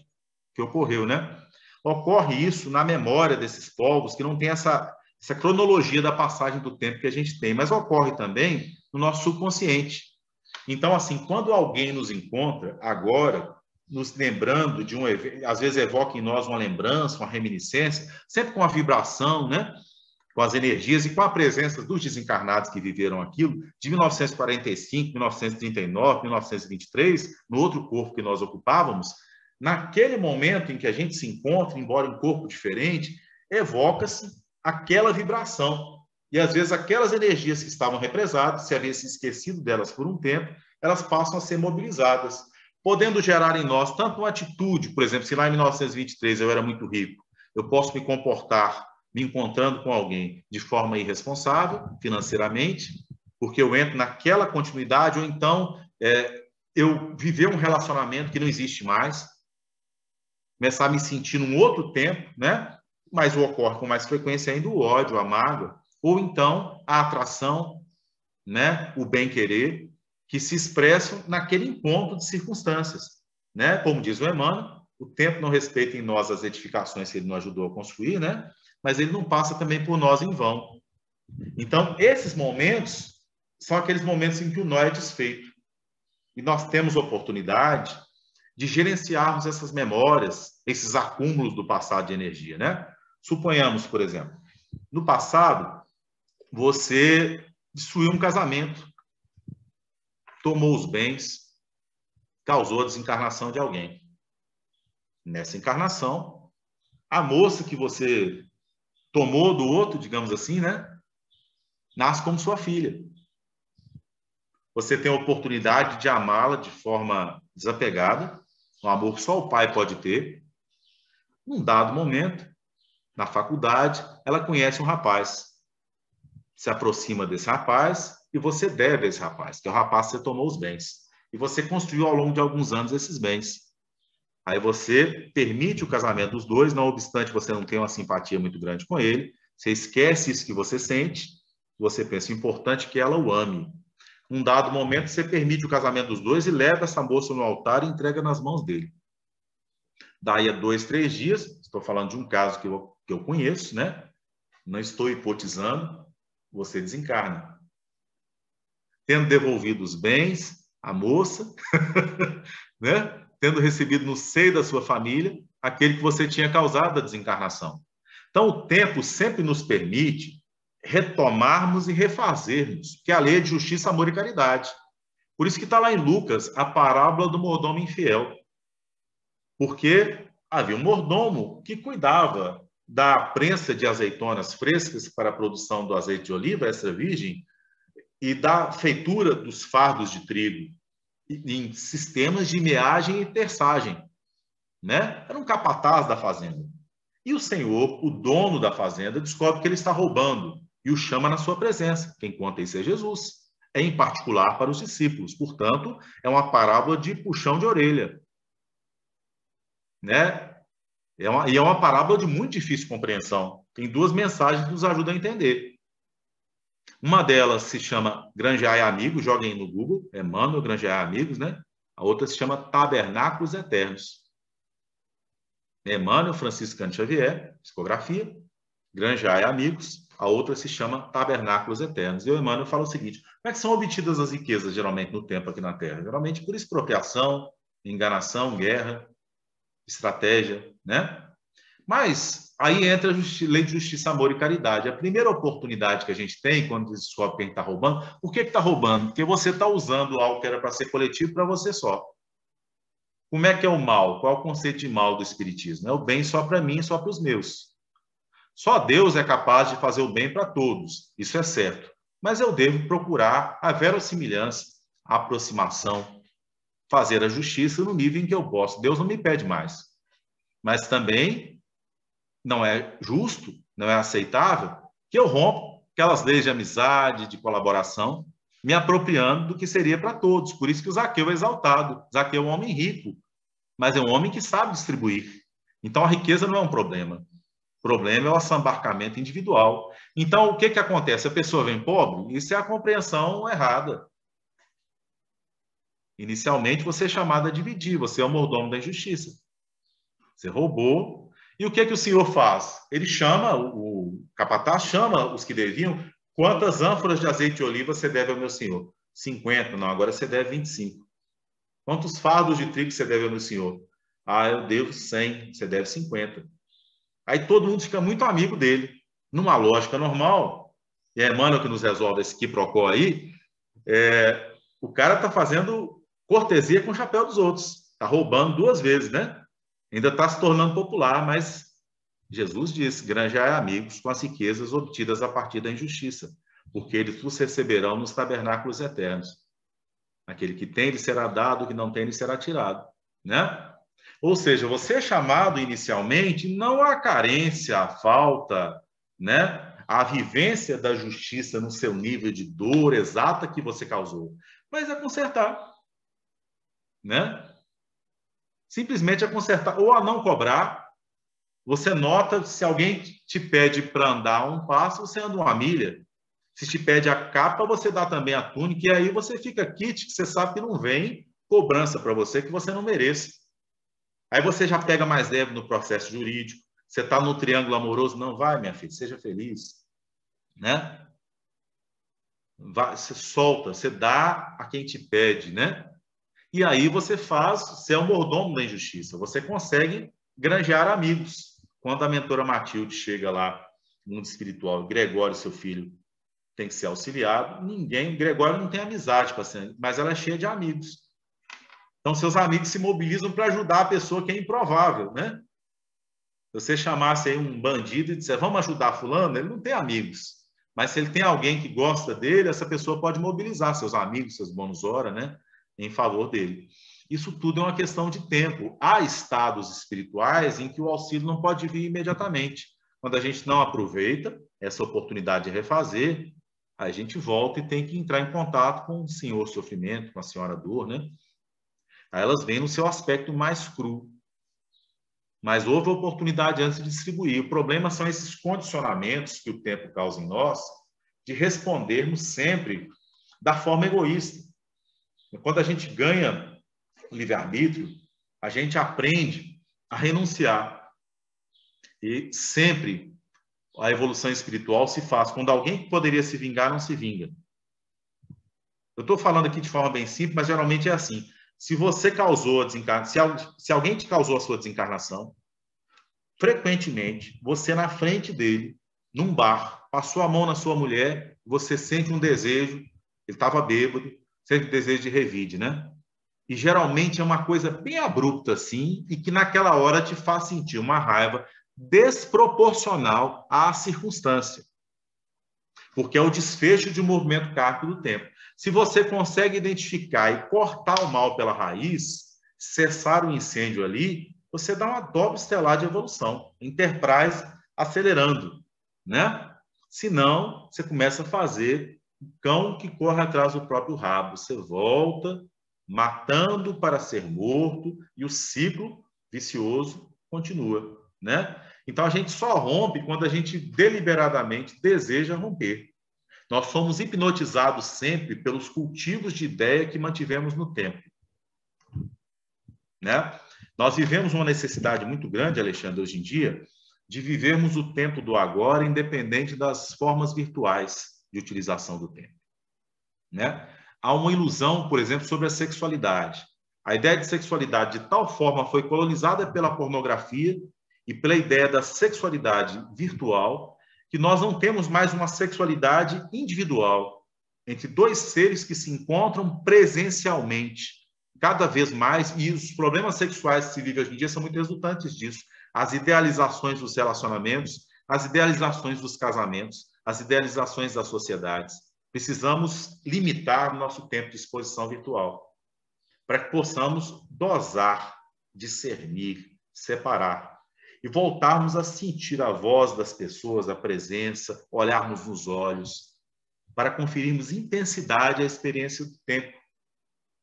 S2: que ocorreu, né? Ocorre isso na memória desses povos que não tem essa cronologia da passagem do tempo que a gente tem, mas ocorre também no nosso subconsciente. Então, assim, quando alguém nos encontra agora, nos lembrando de um evento, às vezes evoca em nós uma lembrança, uma reminiscência, sempre com a vibração, né? Com as energias e com a presença dos desencarnados que viveram aquilo, de 1945, 1939, 1923, no outro corpo que nós ocupávamos, naquele momento em que a gente se encontra, embora em corpo diferente, evoca-se aquela vibração. E, às vezes, aquelas energias que estavam represadas, se havia se esquecido delas por um tempo, elas passam a ser mobilizadas, podendo gerar em nós tanto uma atitude, por exemplo, se lá em 1923 eu era muito rico, eu posso me comportar me encontrando com alguém de forma irresponsável, financeiramente, porque eu entro naquela continuidade, ou então eu viver um relacionamento que não existe mais, começar a me sentir num outro tempo, né? Mas ocorre com mais frequência ainda o ódio, a mágoa, ou então a atração, né? O bem-querer, que se expressam naquele encontro de circunstâncias, né? Como diz o Emmanuel, o tempo não respeita em nós as edificações que ele não ajudou a construir, né? Mas ele não passa também por nós em vão. Então, esses momentos são aqueles momentos em que o nó é desfeito. E nós temos oportunidade de gerenciarmos essas memórias, esses acúmulos do passado de energia, né? Suponhamos, por exemplo, no passado, você destruiu um casamento, tomou os bens, causou a desencarnação de alguém. Nessa encarnação, a moça que você tomou do outro, digamos assim, né? Nasce como sua filha. Você tem a oportunidade de amá-la de forma desapegada, um amor que só o pai pode ter. Num dado momento, na faculdade, ela conhece um rapaz. Se aproxima desse rapaz e você deve a esse rapaz, que é o rapaz que você tomou os bens. E você construiu ao longo de alguns anos esses bens. Aí você permite o casamento dos dois, não obstante você não ter uma simpatia muito grande com ele, você esquece isso que você sente, você pensa, importante que ela o ame. Num dado momento, você permite o casamento dos dois e leva essa moça no altar e entrega nas mãos dele. Daí a 2, 3 dias, estou falando de um caso que eu conheço, né? Não estou hipotizando, você desencarna. Tendo devolvido os bens, a moça, né? Tendo recebido no seio da sua família aquele que você tinha causado a desencarnação. Então, o tempo sempre nos permite retomarmos e refazermos, que é a lei de justiça, amor e caridade. Por isso que está lá em Lucas a parábola do mordomo infiel. Porque havia um mordomo que cuidava da prensa de azeitonas frescas para a produção do azeite de oliva extra virgem e da feitura dos fardos de trigo em sistemas de meagem e terçagem, né? Era um capataz da fazenda. E o senhor, o dono da fazenda, descobre que ele está roubando e o chama na sua presença. Quem conta isso é Jesus. É em particular para os discípulos. Portanto, é uma parábola de puxão de orelha, né? E é uma parábola de muito difícil compreensão. Tem 2 mensagens que nos ajudam a entender. Uma delas se chama Granjear Amigos, joguem no Google, Emmanuel Granjear Amigos, né? A outra se chama Tabernáculos Eternos. Emmanuel Francisco Cândido Xavier, psicografia, Granjear Amigos, a outra se chama Tabernáculos Eternos. E o Emmanuel fala o seguinte: como é que são obtidas as riquezas, geralmente, no tempo aqui na Terra? Geralmente por expropriação, enganação, guerra, estratégia, né? Mas aí entra a lei de justiça, amor e caridade. A primeira oportunidade que a gente tem quando descobre quem está roubando, por que está roubando? Porque você está usando algo que era para ser coletivo para você só. Como é que é o mal? Qual é o conceito de mal do espiritismo? É o bem só para mim e só para os meus. Só Deus é capaz de fazer o bem para todos, isso é certo. Mas eu devo procurar a verossimilhança, a aproximação, fazer a justiça no nível em que eu posso. Deus não me pede mais. Mas também não é justo, não é aceitável que eu rompa aquelas leis de amizade, de colaboração, me apropriando do que seria para todos. Por isso que o Zaqueu é exaltado. Zaqueu é um homem rico, mas é um homem que sabe distribuir. Então, a riqueza não é um problema. O problema é o assambarcamento individual. Então, o que acontece? A pessoa vem pobre? Isso é a compreensão errada. Inicialmente, você é chamado a dividir. Você é o mordomo da injustiça. Você roubou. E o que que o senhor faz? Ele chama, o capataz chama os que deviam. Quantas ânforas de azeite de oliva você deve ao meu senhor? 50. Não, agora você deve 25. Quantos fardos de trigo você deve ao meu senhor? Ah, eu devo 100. Você deve 50. Aí todo mundo fica muito amigo dele. Numa lógica normal, e é Emmanuel que nos resolve esse quiprocó aí, o cara está fazendo cortesia com o chapéu dos outros. Está roubando 2 vezes, né? Ainda está se tornando popular, mas Jesus disse, granjeai amigos com as riquezas obtidas a partir da injustiça, porque eles os receberão nos tabernáculos eternos. Aquele que tem lhe será dado, o que não tem lhe será tirado, né? Ou seja, você é chamado inicialmente não à carência, à falta, né? À vivência da justiça no seu nível de dor exata que você causou, mas a consertar, né? Simplesmente a consertar ou a não cobrar. Você nota se alguém te pede para andar 1 passo, você anda 1 milha. Se te pede a capa, você dá também a túnica, e aí você fica quite, que você sabe que não vem cobrança para você que você não mereça. Aí você já pega mais leve no processo jurídico. Você está no triângulo amoroso, não vai, minha filha, seja feliz, né? Vai, você solta, você dá a quem te pede, né? E aí você é o mordomo da injustiça. Você consegue granjear amigos. Quando a mentora Matilde chega lá no mundo espiritual, Gregório, seu filho, tem que ser auxiliado, Gregório não tem amizade, mas ela é cheia de amigos. Então, seus amigos se mobilizam para ajudar a pessoa que é improvável, né? Se você chamasse aí um bandido e disser, vamos ajudar fulano, ele não tem amigos. Mas se ele tem alguém que gosta dele, essa pessoa pode mobilizar seus amigos, seus bônus hora, né? Em favor dele. Isso tudo é uma questão de tempo. Há estados espirituais em que o auxílio não pode vir imediatamente. Quando a gente não aproveita essa oportunidade de refazer, a gente volta e tem que entrar em contato com o senhor sofrimento, com a senhora dor, né? Aí elas vêm no seu aspecto mais cru. Mas houve oportunidade antes de distribuir. O problema são esses condicionamentos que o tempo causa em nós de respondermos sempre da forma egoísta. Quando a gente ganha o livre-arbítrio, a gente aprende a renunciar. E sempre a evolução espiritual se faz quando alguém que poderia se vingar não se vinga. Eu estou falando aqui de forma bem simples, mas geralmente é assim. Se você causou a desencarnação, se alguém te causou a sua desencarnação, frequentemente, você na frente dele, num bar, passou a mão na sua mulher, você sente um desejo, ele estava bêbado, sente um desejo de revide, né? E geralmente é uma coisa bem abrupta assim, e que naquela hora te faz sentir uma raiva desproporcional à circunstância. Porque é o desfecho de um movimento kármico do tempo. Se você consegue identificar e cortar o mal pela raiz, cessar o incêndio ali, você dá uma dobra estelar de evolução, Enterprise acelerando, né? Senão, você começa a fazer o cão que corre atrás do próprio rabo. Você volta, matando para ser morto, e o ciclo vicioso continua, né? Então, a gente só rompe quando a gente deliberadamente deseja romper. Nós somos hipnotizados sempre pelos cultivos de ideia que mantivemos no tempo, né? Nós vivemos uma necessidade muito grande, Alexandre, hoje em dia, de vivermos o tempo do agora, independente das formas virtuais de utilização do tempo, né? Há uma ilusão, por exemplo, sobre a sexualidade. A ideia de sexualidade, de tal forma, foi colonizada pela pornografia e pela ideia da sexualidade virtual, que nós não temos mais uma sexualidade individual, entre 2 seres que se encontram presencialmente, cada vez mais, e os problemas sexuais que se vivem hoje em dia são muito resultantes disso. As idealizações dos relacionamentos, as idealizações dos casamentos, as idealizações das sociedades. Precisamos limitar o nosso tempo de exposição virtual, para que possamos dosar, discernir, separar, e voltarmos a sentir a voz das pessoas, a presença, olharmos nos olhos, para conferirmos intensidade à experiência do tempo,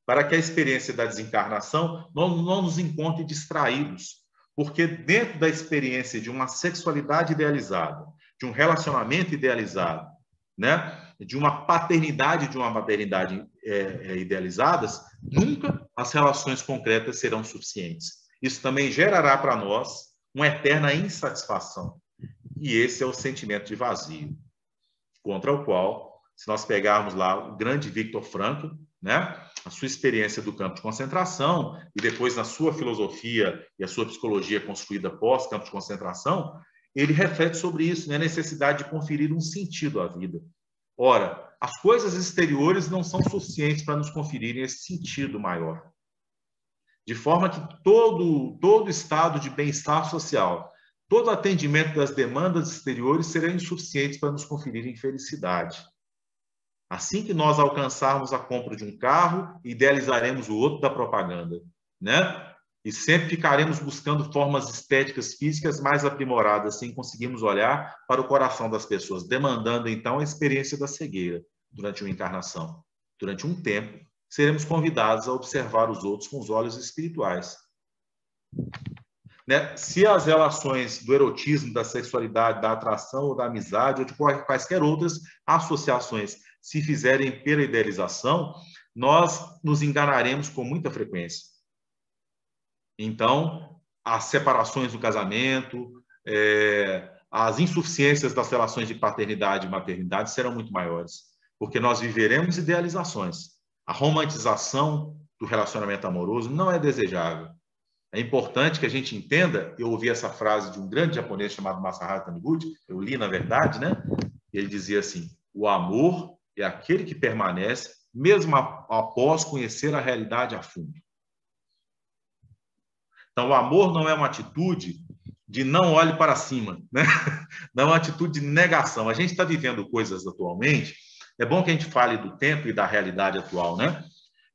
S2: para que a experiência da desencarnação não nos encontre distraídos, porque dentro da experiência de uma sexualidade idealizada, de um relacionamento idealizado, né, de uma paternidade e de uma maternidade idealizadas, nunca as relações concretas serão suficientes. Isso também gerará para nós uma eterna insatisfação. E esse é o sentimento de vazio, contra o qual, se nós pegarmos lá o grande Viktor Frankl, né, a sua experiência do campo de concentração e depois na sua filosofia e a sua psicologia construída pós-campo de concentração, ele reflete sobre isso, né, a necessidade de conferir um sentido à vida. Ora, as coisas exteriores não são suficientes para nos conferirem esse sentido maior. De forma que todo estado de bem-estar social, todo atendimento das demandas exteriores serão insuficientes para nos conferirem felicidade. Assim que nós alcançarmos a compra de um carro, idealizaremos o outro da propaganda, né? E sempre ficaremos buscando formas estéticas físicas mais aprimoradas, assim conseguimos olhar para o coração das pessoas, demandando então a experiência da cegueira durante uma encarnação. Durante um tempo, seremos convidados a observar os outros com os olhos espirituais. Né? Se as relações do erotismo, da sexualidade, da atração ou da amizade ou de quaisquer outras associações se fizerem pela idealização, nós nos enganaremos com muita frequência. Então, as separações do casamento, as insuficiências das relações de paternidade e maternidade serão muito maiores, porque nós viveremos idealizações. A romantização do relacionamento amoroso não é desejável. É importante que a gente entenda, eu ouvi essa frase de um grande japonês chamado Masaharu Taniguchi, eu li na verdade, né? Ele dizia assim, o amor é aquele que permanece mesmo após conhecer a realidade a fundo. Então, o amor não é uma atitude de não olhe para cima, né? Não é uma atitude de negação. A gente está vivendo coisas atualmente, é bom que a gente fale do tempo e da realidade atual, né?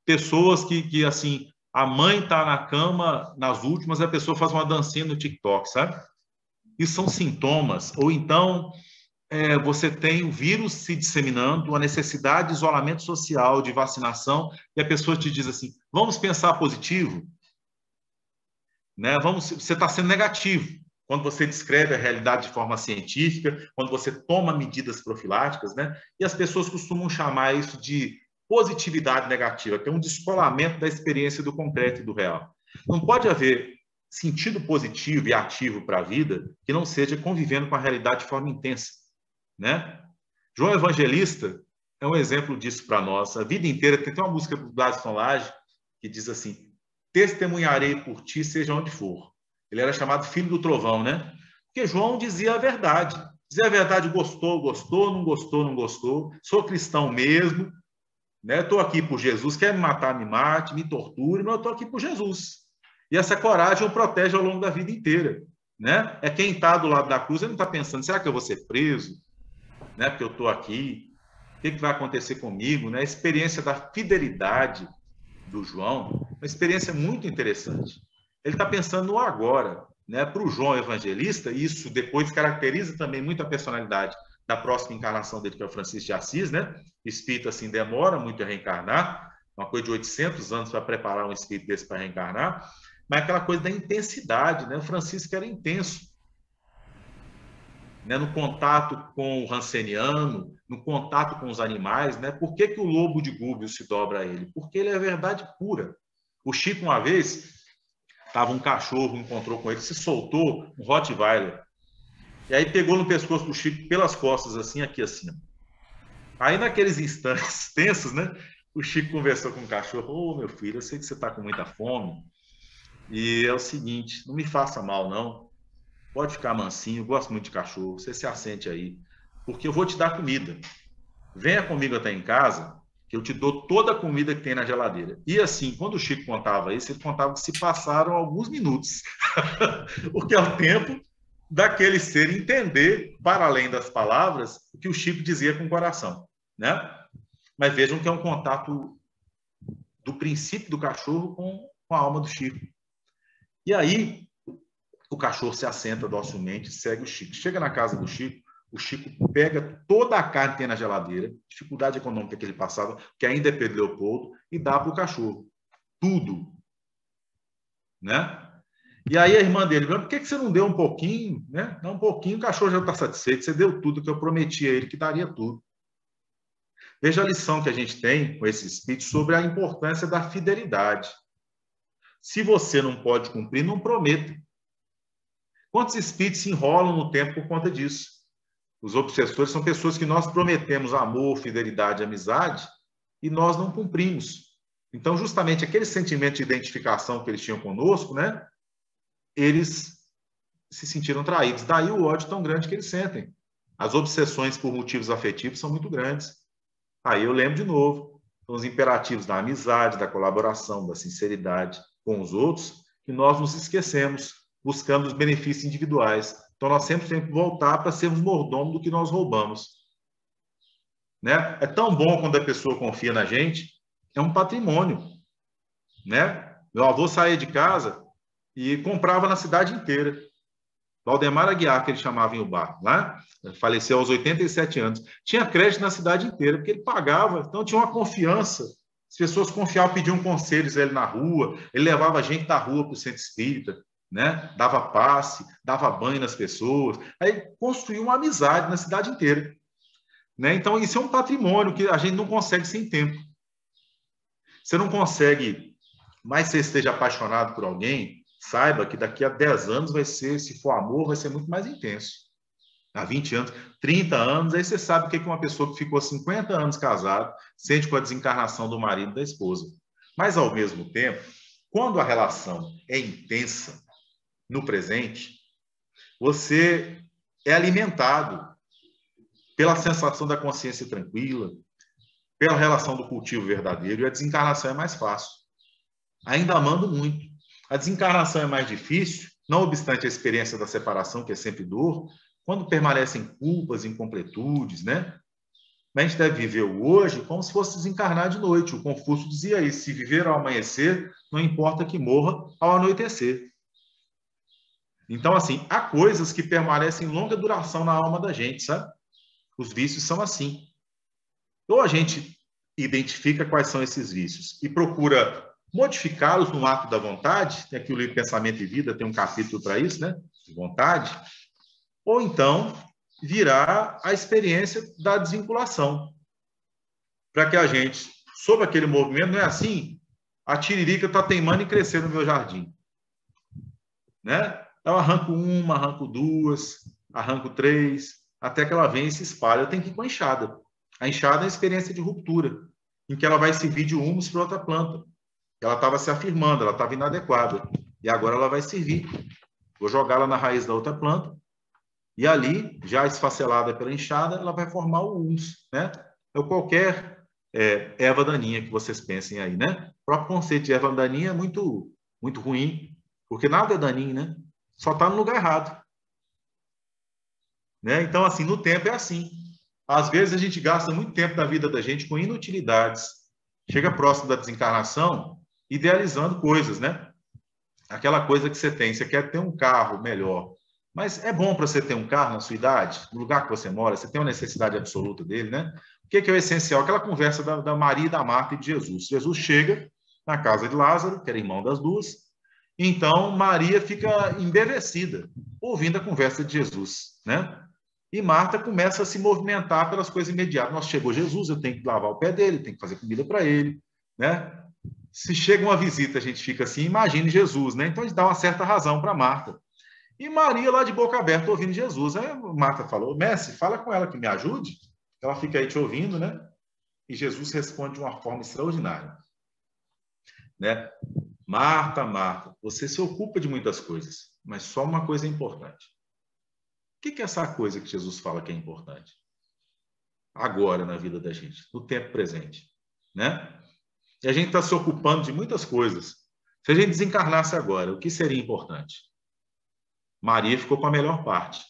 S2: Pessoas que assim, a mãe está na cama nas últimas, a pessoa faz uma dancinha no TikTok, sabe? Isso são sintomas. Ou então, você tem o vírus se disseminando, a necessidade de isolamento social, de vacinação, e a pessoa te diz assim, vamos pensar positivo? Né? Você está sendo negativo quando você descreve a realidade de forma científica, quando você toma medidas profiláticas, né? E as pessoas costumam chamar isso de positividade negativa, que é um descolamento da experiência do concreto e do real. Não pode haver sentido positivo e ativo para a vida que não seja convivendo com a realidade de forma intensa, né? João Evangelista é um exemplo disso para nós. A vida inteira tem uma música do Gladstone Lage que diz assim, testemunharei por ti, seja onde for. Ele era chamado filho do trovão, né? Porque João dizia a verdade. Dizia a verdade, gostou, gostou, não gostou, não gostou. Sou cristão mesmo, né? Estou aqui por Jesus, quer me matar, me mate, me torture, mas eu estou aqui por Jesus. E essa coragem o protege ao longo da vida inteira, né? É quem está do lado da cruz, ele não está pensando, será que eu vou ser preso? Né? Porque eu estou aqui, o que vai acontecer comigo? Né? A experiência da fidelidade do João, uma experiência muito interessante. Ele está pensando no agora, né? Para o João Evangelista, isso depois caracteriza também muito a personalidade da próxima encarnação dele, que é o Francisco de Assis, né? O espírito, assim, demora muito a reencarnar, uma coisa de 800 anos para preparar um espírito desse para reencarnar, mas aquela coisa da intensidade, né? O Francisco era intenso, né? No contato com o Hanseniano, no contato com os animais, né? Por que o lobo de Gúbio se dobra a ele? Porque ele é a verdade pura. O Chico, uma vez, estava um cachorro, encontrou com ele, se soltou, um Rottweiler. E aí pegou no pescoço do Chico pelas costas, assim, aqui assim. Aí, naqueles instantes tensos, né? O Chico conversou com o cachorro. Ô, meu filho, eu sei que você está com muita fome. E é o seguinte, não me faça mal, não. Pode ficar mansinho, eu gosto muito de cachorro. Você se assente aí, porque eu vou te dar comida. Venha comigo até em casa, que eu te dou toda a comida que tem na geladeira. E assim, quando o Chico contava isso, ele contava que se passaram alguns minutos, porque é o tempo daquele ser entender, para além das palavras, o que o Chico dizia com o coração, né? Mas vejam que é um contato do princípio do cachorro com a alma do Chico. E aí, o cachorro se assenta docilmente, segue o Chico. Chega na casa do Chico, o Chico pega toda a carne que tem na geladeira, dificuldade econômica que ele passava, que ainda é Pedro Leopoldo, e dá para o cachorro. Tudo. Né? E aí a irmã dele, por que você não deu um pouquinho? Né? Dá um pouquinho, o cachorro já está satisfeito, você deu tudo, que eu prometi a ele que daria tudo. Veja a lição que a gente tem com esse espírito sobre a importância da fidelidade. Se você não pode cumprir, não prometa. Quantos espíritos se enrolam no tempo por conta disso? Os obsessores são pessoas que nós prometemos amor, fidelidade, amizade, e nós não cumprimos. Então, justamente aquele sentimento de identificação que eles tinham conosco, né? Eles se sentiram traídos. Daí o ódio tão grande que eles sentem. As obsessões por motivos afetivos são muito grandes. Aí eu lembro de novo, os imperativos da amizade, da colaboração, da sinceridade com os outros, que nós nos esquecemos, buscando os benefícios individuais. Então nós sempre temos que voltar para sermos mordomos do que nós roubamos. Né? É tão bom quando a pessoa confia na gente, é um patrimônio. Né? Meu avô saía de casa e comprava na cidade inteira. Valdemar Aguiar, que ele chamava em Ubar, lá, faleceu aos 87 anos. Tinha crédito na cidade inteira, porque ele pagava, então tinha uma confiança. As pessoas confiavam, pediam conselhos a ele na rua, ele levava a gente da rua para o centro espírita, né? Dava passe, dava banho nas pessoas, aí construiu uma amizade na cidade inteira. Né? Então, isso é um patrimônio que a gente não consegue sem tempo. Você não consegue, mais você esteja apaixonado por alguém, saiba que daqui a 10 anos vai ser, se for amor, vai ser muito mais intenso. Há 20 anos, 30 anos, aí você sabe o que uma pessoa que ficou 50 anos casada sente com a desencarnação do marido e da esposa. Mas, ao mesmo tempo, quando a relação é intensa no presente, você é alimentado pela sensação da consciência tranquila, pela relação do cultivo verdadeiro, e a desencarnação é mais fácil. Ainda amando muito. A desencarnação é mais difícil, não obstante a experiência da separação, que é sempre dor, quando permanecem culpas, incompletudes, né? Mas a gente deve viver o hoje como se fosse desencarnar de noite. O Confúcio dizia isso: se viver ao amanhecer, não importa que morra ao anoitecer. Então, assim, há coisas que permanecem longa duração na alma da gente, sabe? Os vícios são assim. Ou a gente identifica quais são esses vícios e procura modificá-los no ato da vontade, tem aqui o livro Pensamento e Vida, tem um capítulo para isso, né? De vontade. Ou então virá a experiência da desvinculação. Para que a gente, sob aquele movimento, não é assim, a tiririca está teimando em crescer no meu jardim. Né? Eu arranco uma, arranco duas, arranco três, até que ela vem e se espalha. Eu tenho que ir com a enxada. A enxada é a experiência de ruptura, em que ela vai servir de humus para outra planta. Ela estava se afirmando, ela estava inadequada. E agora ela vai servir. Vou jogá-la na raiz da outra planta, e ali, já esfacelada pela enxada, ela vai formar o humus, né? Ou qualquer erva daninha que vocês pensem aí, né? O próprio conceito de erva daninha é muito, muito ruim, porque nada é daninho, né? Só está no lugar errado. Né? Então, assim, no tempo é assim. Às vezes a gente gasta muito tempo da vida da gente com inutilidades. Chega próximo da desencarnação, idealizando coisas, né? Aquela coisa que você tem, você quer ter um carro melhor. Mas é bom para você ter um carro na sua idade, no lugar que você mora, você tem uma necessidade absoluta dele, né? O que é o essencial? Aquela conversa da Maria, da Marta e de Jesus. Jesus chega na casa de Lázaro, que era irmão das duas, então Maria fica embevecida, ouvindo a conversa de Jesus, né? E Marta começa a se movimentar pelas coisas imediatas. Nossa, chegou Jesus, eu tenho que lavar o pé dele, tenho que fazer comida para ele, né? Se chega uma visita, a gente fica assim, imagine Jesus, né? Então a gente dá uma certa razão para Marta. E Maria lá de boca aberta ouvindo Jesus. Aí Marta falou: mestre, fala com ela que me ajude. Ela fica aí te ouvindo, né? E Jesus responde de uma forma extraordinária, né? Marta, Marta, você se ocupa de muitas coisas, mas só uma coisa é importante. O que é essa coisa que Jesus fala que é importante? Agora na vida da gente, no tempo presente, né? E a gente está se ocupando de muitas coisas. Se a gente desencarnasse agora, o que seria importante? Maria ficou com a melhor parte.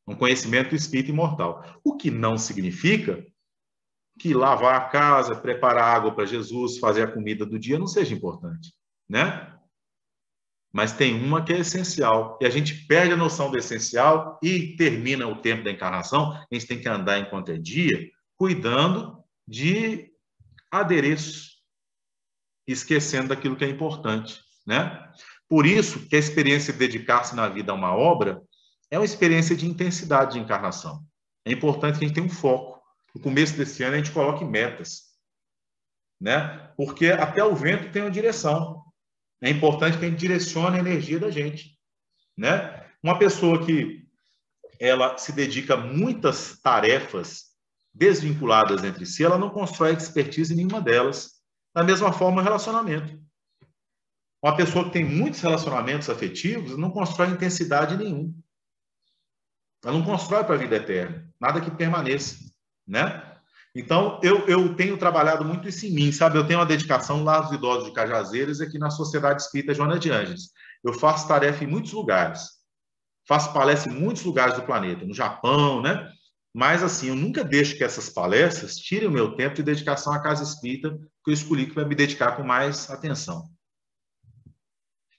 S2: Um conhecimento do espírito imortal. O que não significa que lavar a casa, preparar água para Jesus, fazer a comida do dia não seja importante, né? Mas tem uma que é essencial. E a gente perde a noção do essencial e termina o tempo da encarnação. A gente tem que andar enquanto é dia, cuidando de adereços, esquecendo daquilo que é importante, né? Por isso que a experiência de dedicar-se na vida a uma obra é uma experiência de intensidade de encarnação. É importante que a gente tenha um foco. No começo desse ano, a gente coloque metas, né? Porque até o vento tem uma direção. É importante que a gente direcione a energia da gente, né? Uma pessoa que ela se dedica a muitas tarefas desvinculadas entre si, ela não constrói expertise em nenhuma delas. Da mesma forma, o relacionamento. Uma pessoa que tem muitos relacionamentos afetivos não constrói intensidade nenhuma. Ela não constrói para a vida eterna, nada que permaneça, né? Então, eu tenho trabalhado muito isso em mim, sabe? Eu tenho uma dedicação lá aos idosos de Cajazeiras, aqui na Sociedade Espírita Joana de Ângeles. Eu faço tarefa em muitos lugares. Faço palestra em muitos lugares do planeta, no Japão, né? Mas, assim, eu nunca deixo que essas palestras tirem o meu tempo de dedicação à casa espírita, que eu escolhi que vai me dedicar com mais atenção.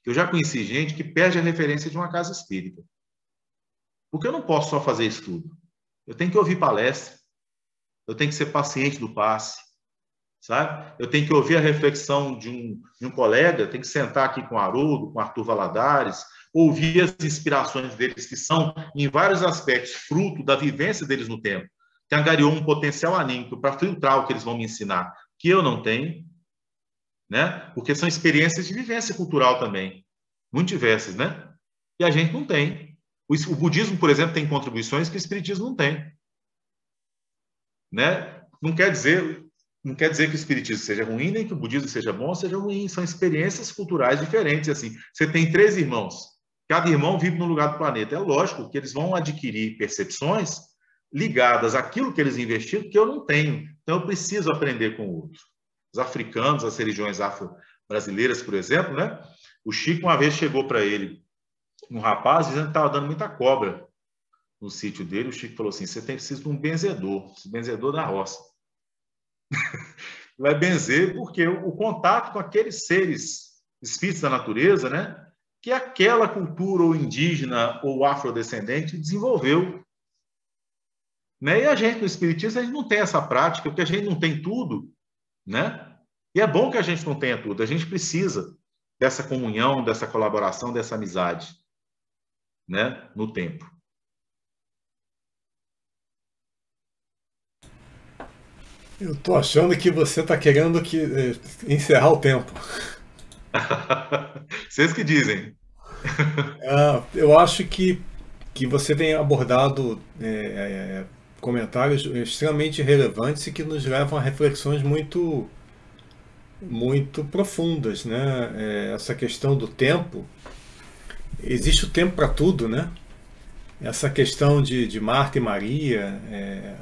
S2: Eu já conheci gente que perde a referência de uma casa espírita. Porque eu não posso só fazer estudo. Eu tenho que ouvir palestra. Eu tenho que ser paciente do passe. Sabe? Eu tenho que ouvir a reflexão de um colega, tenho que sentar aqui com o Haroldo, com o Arthur Valadares, ouvir as inspirações deles, que são, em vários aspectos, fruto da vivência deles no tempo, que angariou um potencial anímico para filtrar o que eles vão me ensinar, que eu não tenho, né? Porque são experiências de vivência cultural também, muito diversas, né? E a gente não tem. O budismo, por exemplo, tem contribuições que o espiritismo não tem, né? Não quer dizer que o espiritismo seja ruim, nem que o budismo seja bom ou seja ruim. São experiências culturais diferentes. Assim, você tem 3 irmãos. Cada irmão vive num lugar do planeta. É lógico que eles vão adquirir percepções ligadas àquilo que eles investiram que eu não tenho. Então, eu preciso aprender com o outro. Os africanos, as religiões afro-brasileiras, por exemplo, né? O Chico uma vez chegou para ele, um rapaz, dizendo que estava dando muita cobra no sítio dele. O Chico falou assim, você precisa de um benzedor da roça. Vai benzer porque o contato com aqueles seres espíritos da natureza, né, que aquela cultura ou indígena ou afrodescendente desenvolveu. Né? E a gente, no espiritismo, a gente não tem essa prática, porque a gente não tem tudo, né? E é bom que a gente não tenha tudo, a gente precisa dessa comunhão, dessa colaboração, dessa amizade, né, no tempo.
S1: Eu tô achando que você está querendo encerrar o tempo.
S2: Vocês que dizem.
S1: Eu acho que você tem abordado comentários extremamente relevantes e que nos levam a reflexões muito, muito profundas, né? Essa questão do tempo, existe o tempo para tudo, né? Essa questão de Marta e Maria,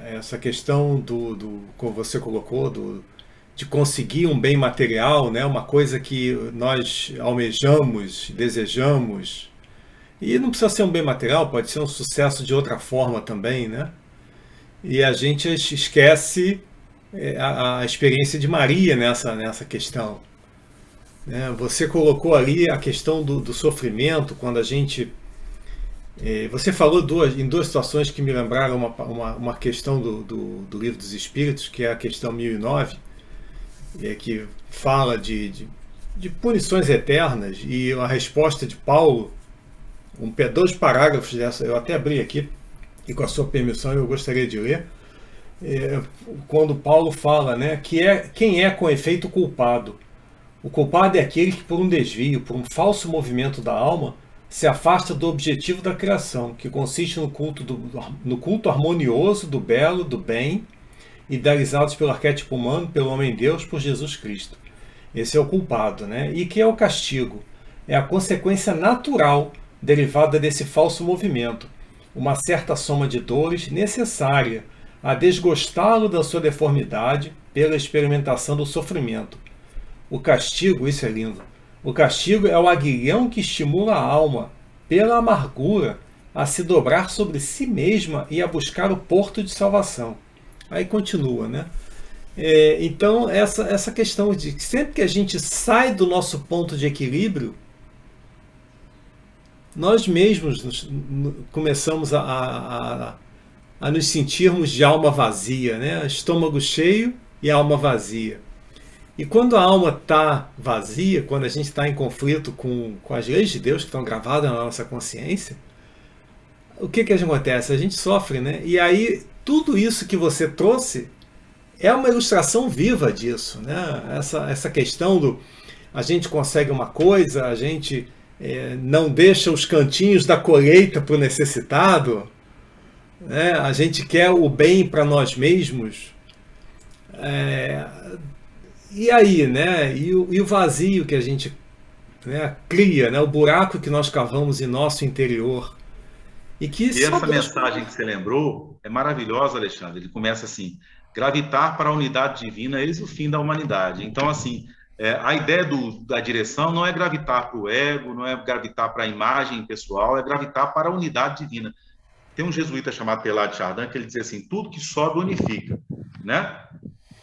S1: essa questão como você colocou, de conseguir um bem material, né? Uma coisa que nós almejamos, desejamos. E não precisa ser um bem material, pode ser um sucesso de outra forma também, né? E a gente esquece a experiência de Maria nessa questão. Né? Você colocou ali a questão do sofrimento, quando a gente... Você falou em duas situações que me lembraram uma questão do Livro dos Espíritos, que é a questão 1009, que fala de punições eternas, e a resposta de Paulo, 2 parágrafos dessa, eu até abri aqui, e com a sua permissão eu gostaria de ler, quando Paulo fala, né, quem é com efeito culpado. O culpado é aquele que, por um desvio, por um falso movimento da alma, se afasta do objetivo da criação, que consiste no culto harmonioso do belo, do bem, idealizados pelo arquétipo humano, pelo homem-deus, por Jesus Cristo. Esse é o culpado, né? E que é o castigo? É a consequência natural derivada desse falso movimento, uma certa soma de dores necessária a desgostá-lo da sua deformidade pela experimentação do sofrimento. O castigo, isso é lindo, o castigo é o aguilhão que estimula a alma, pela amargura, a se dobrar sobre si mesma e a buscar o porto de salvação. Aí continua, né? Então, essa questão de que sempre que a gente sai do nosso ponto de equilíbrio, nós mesmos começamos a nos sentirmos de alma vazia, né? Estômago cheio e alma vazia. E quando a alma está vazia, quando a gente está em conflito com as leis de Deus que estão gravadas na nossa consciência, o que acontece? A gente sofre, né? E aí, tudo isso que você trouxe é uma ilustração viva disso, né? Essa questão a gente consegue uma coisa, a gente não deixa os cantinhos da colheita para o necessitado, né? A gente quer o bem para nós mesmos. É, e aí, né? E o vazio que a gente, né, cria, né? O buraco que nós cavamos em nosso interior. E que
S2: E
S1: só
S2: essa
S1: Deus...
S2: mensagem que você lembrou é maravilhosa, Alexandre. Ele começa assim: gravitar para a unidade divina, eis o fim da humanidade. Então, assim, a ideia da direção não é gravitar para o ego, não é gravitar para a imagem pessoal, é gravitar para a unidade divina. Tem um jesuíta chamado Teilhard de Chardin que ele diz assim: tudo que sobe unifica, né?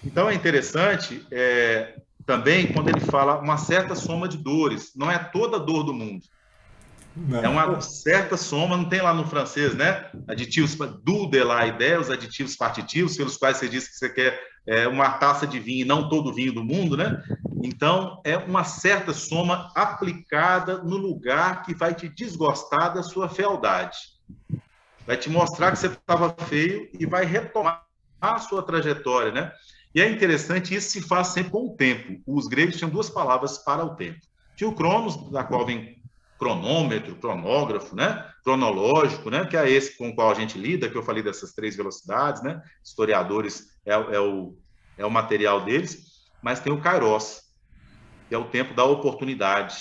S2: Então é interessante também quando ele fala uma certa soma de dores. Não é toda dor do mundo. É
S1: Não.
S2: uma certa soma, não tem lá no francês, né? Aditivos, do de la ideia, os aditivos partitivos, pelos quais você disse que você quer uma taça de vinho e não todo o vinho do mundo, né? Então, é uma certa soma aplicada no lugar que vai te desgostar da sua fealdade. Vai te mostrar que você estava feio e vai retomar a sua trajetória, né? E é interessante, isso se faz sempre com o tempo. Os gregos tinham duas palavras para o tempo. Tinha o cronos, da qual vem cronômetro, cronógrafo, né? Cronológico, né? Que é esse com o qual a gente lida, que eu falei dessas 3 velocidades, né? Historiadores é o material deles, mas tem o kairos, que é o tempo da oportunidade,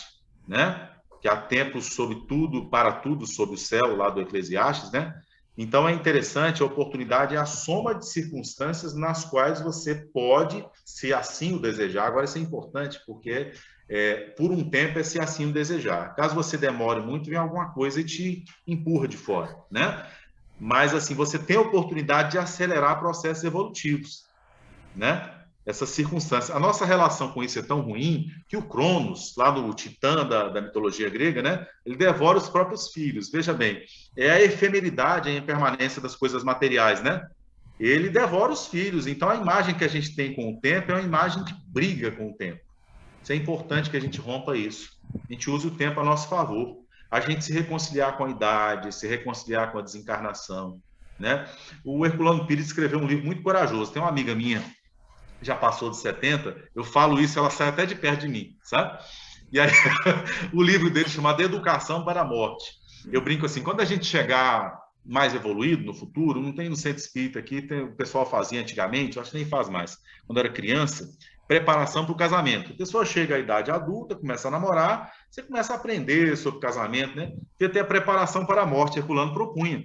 S2: né? Que há tempo sobre tudo, para tudo sob o céu, lá do Eclesiastes, né? Então é interessante, a oportunidade é a soma de circunstâncias nas quais você pode, se assim o desejar. Agora isso é importante, porque por um tempo é se assim o desejar. Caso você demore muito, vem alguma coisa e te empurra de fora, né? Mas assim, você tem a oportunidade de acelerar processos evolutivos, né? Essas circunstâncias. A nossa relação com isso é tão ruim que o Cronos, lá no Titã da mitologia grega, né, ele devora os próprios filhos. Veja bem, é a efemeridade, a impermanência das coisas materiais, né? Ele devora os filhos. Então, a imagem que a gente tem com o tempo é uma imagem que briga com o tempo. Isso é importante que a gente rompa isso. A gente use o tempo a nosso favor. A gente se reconciliar com a idade, se reconciliar com a desencarnação, né? O Herculano Pires escreveu um livro muito corajoso. Tem uma amiga minha já passou de 70, eu falo isso, ela sai até de perto de mim, sabe? E aí, o livro dele chamado Educação para a Morte. Eu brinco assim, quando a gente chegar mais evoluído no futuro, não tem no centro espírita aqui, o pessoal fazia antigamente, eu acho que nem faz mais, quando era criança, preparação para o casamento. A pessoa chega à idade adulta, começa a namorar, você começa a aprender sobre casamento, né? E até a preparação para a morte, Herculano propunha.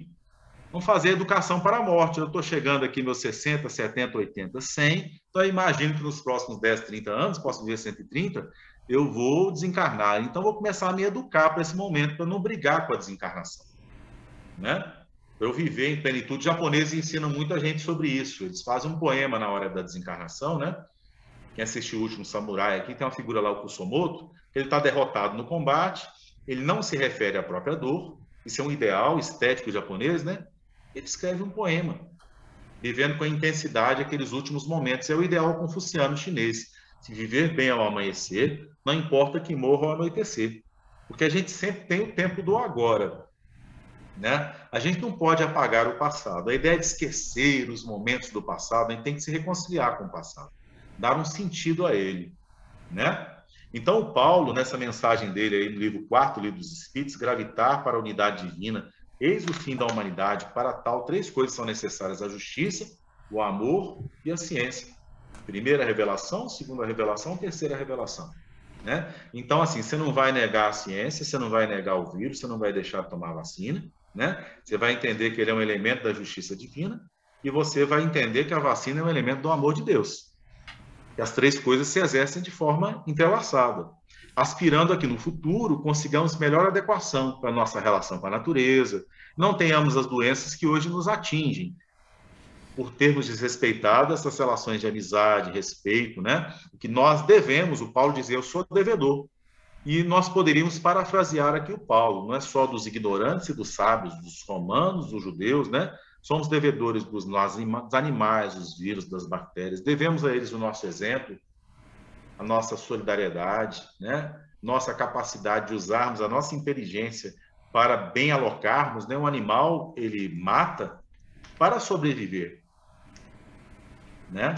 S2: Vamos fazer educação para a morte. Eu estou chegando aqui meus 60, 70, 80, 100. Então, eu imagino que nos próximos 10, 30 anos, posso viver 130, eu vou desencarnar. Então, vou começar a me educar para esse momento, para não brigar com a desencarnação, né? Para eu viver em plenitude. Os japoneses ensinam muita gente sobre isso. Eles fazem um poema na hora da desencarnação, né? Quem assistiu O Último Samurai aqui, tem uma figura lá, o Kusumoto, que ele está derrotado no combate, ele não se refere à própria dor, isso é um ideal estético japonês, né? Ele escreve um poema, vivendo com intensidade aqueles últimos momentos. É o ideal confuciano chinês. Se viver bem ao amanhecer, não importa que morra ao anoitecer. Porque a gente sempre tem o tempo do agora, né? A gente não pode apagar o passado. A ideia de esquecer os momentos do passado, a gente tem que se reconciliar com o passado, dar um sentido a ele, né? Então, o Paulo, nessa mensagem dele aí no livro 4, Livro dos Espíritos, gravitar para a unidade divina, eis o fim da humanidade. Para tal, 3 coisas são necessárias: a justiça, o amor e a ciência. Primeira revelação, segunda revelação, terceira revelação, né? Então, assim, você não vai negar a ciência, você não vai negar o vírus, você não vai deixar de tomar a vacina, né? Você vai entender que ele é um elemento da justiça divina e você vai entender que a vacina é um elemento do amor de Deus. E as 3 coisas se exercem de forma entrelaçada, aspirando a que no futuro consigamos melhor adequação para a nossa relação com a natureza, não tenhamos as doenças que hoje nos atingem, por termos desrespeitado essas relações de amizade, respeito, né? O que nós devemos, o Paulo dizia, eu sou devedor. E nós poderíamos parafrasear aqui o Paulo, não é só dos ignorantes e dos sábios, dos romanos, dos judeus, né? Somos devedores dos animais, dos vírus, das bactérias. Devemos a eles o nosso exemplo, a nossa solidariedade, né? Nossa capacidade de usarmos a nossa inteligência para bem alocarmos, né? Um animal, ele mata para sobreviver, né?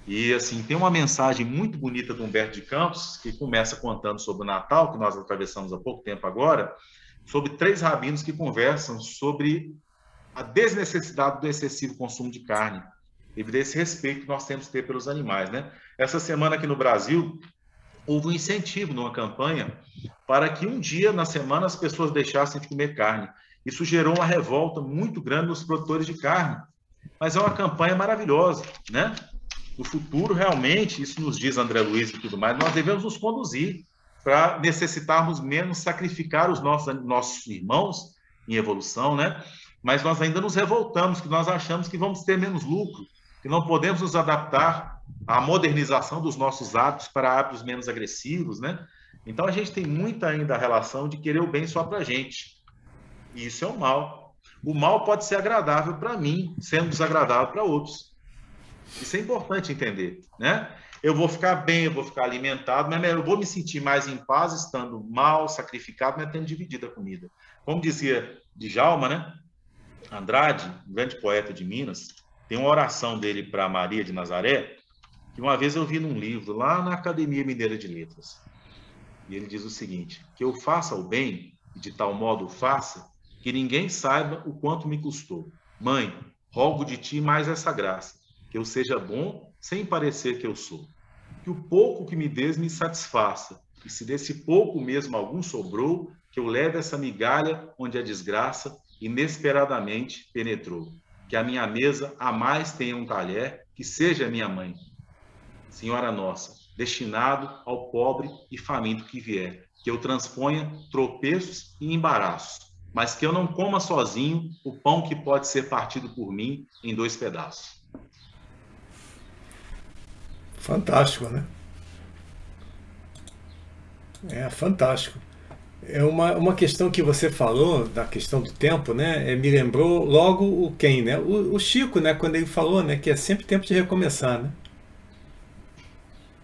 S2: E, assim, tem uma mensagem muito bonita do Humberto de Campos, que começa contando sobre o Natal, que nós atravessamos há pouco tempo agora, sobre 3 rabinos que conversam sobre a desnecessidade do excessivo consumo de carne, devido a esse respeito que nós temos que ter pelos animais, né? Essa semana aqui no Brasil, houve um incentivo numa campanha para que um dia na semana as pessoas deixassem de comer carne. Isso gerou uma revolta muito grande nos produtores de carne, mas é uma campanha maravilhosa, né? No futuro, realmente, isso nos diz André Luiz e tudo mais, nós devemos nos conduzir para necessitarmos menos sacrificar os nossos irmãos em evolução, né? Mas nós ainda nos revoltamos, que nós achamos que vamos ter menos lucro, que não podemos nos adaptar à modernização dos nossos hábitos para hábitos menos agressivos, né? Então, a gente tem muita ainda a relação de querer o bem só para a gente. E isso é o mal. O mal pode ser agradável para mim, sendo desagradável para outros. Isso é importante entender, né? Eu vou ficar bem, eu vou ficar alimentado, mas eu vou me sentir mais em paz estando mal, sacrificado, mas tendo dividido a comida. Como dizia Djalma, né? Andrade, um grande poeta de Minas, tem uma oração dele para Maria de Nazaré, que uma vez eu vi num livro, lá na Academia Mineira de Letras. E ele diz o seguinte: que eu faça o bem, e de tal modo o faça, que ninguém saiba o quanto me custou. Mãe, rogo de ti mais essa graça, que eu seja bom sem parecer que eu sou. Que o pouco que me des me satisfaça, e se desse pouco mesmo algum sobrou, que eu leve essa migalha onde a desgraça inesperadamente penetrou. Que a minha mesa a mais tenha um talher, que seja minha mãe. Senhora nossa, destinado ao pobre e faminto que vier, que eu transponha tropeços e embaraços, mas que eu não coma sozinho o pão que pode ser partido por mim em 2 pedaços.
S1: Fantástico, né? É fantástico. É uma questão que você falou, da questão do tempo, né? Me lembrou logo o quem, né? O Chico, né? Quando ele falou, né? Que é sempre tempo de recomeçar, né?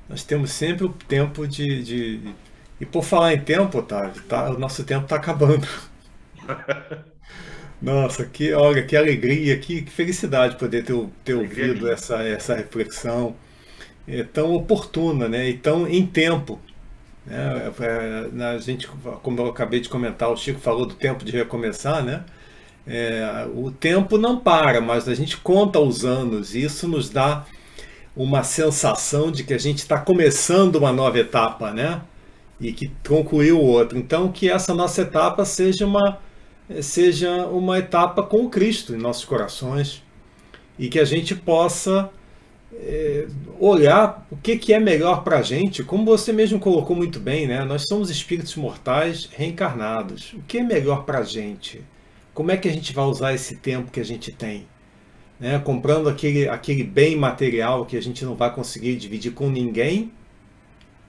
S1: Nós temos sempre o tempo E por falar em tempo, Otávio, tá, o nosso tempo está acabando. Nossa, olha, que alegria, que felicidade poder ter
S2: Alegria
S1: ouvido
S2: minha.
S1: essa reflexão tão oportuna, né? E tão em tempo. Né? A gente, como eu acabei de comentar, o Chico falou do tempo de recomeçar, né? O tempo não para, mas a gente conta os anos e isso nos dá uma sensação de que a gente está começando uma nova etapa, né? E que concluiu outra. Então, que essa nossa etapa seja uma etapa com o Cristo em nossos corações e que a gente possa olhar o que é melhor para a gente, como você mesmo colocou muito bem, né? Nós somos espíritos mortais reencarnados. O que é melhor para a gente? Como é que a gente vai usar esse tempo que a gente tem? Né? Comprando aquele bem material que a gente não vai conseguir dividir com ninguém,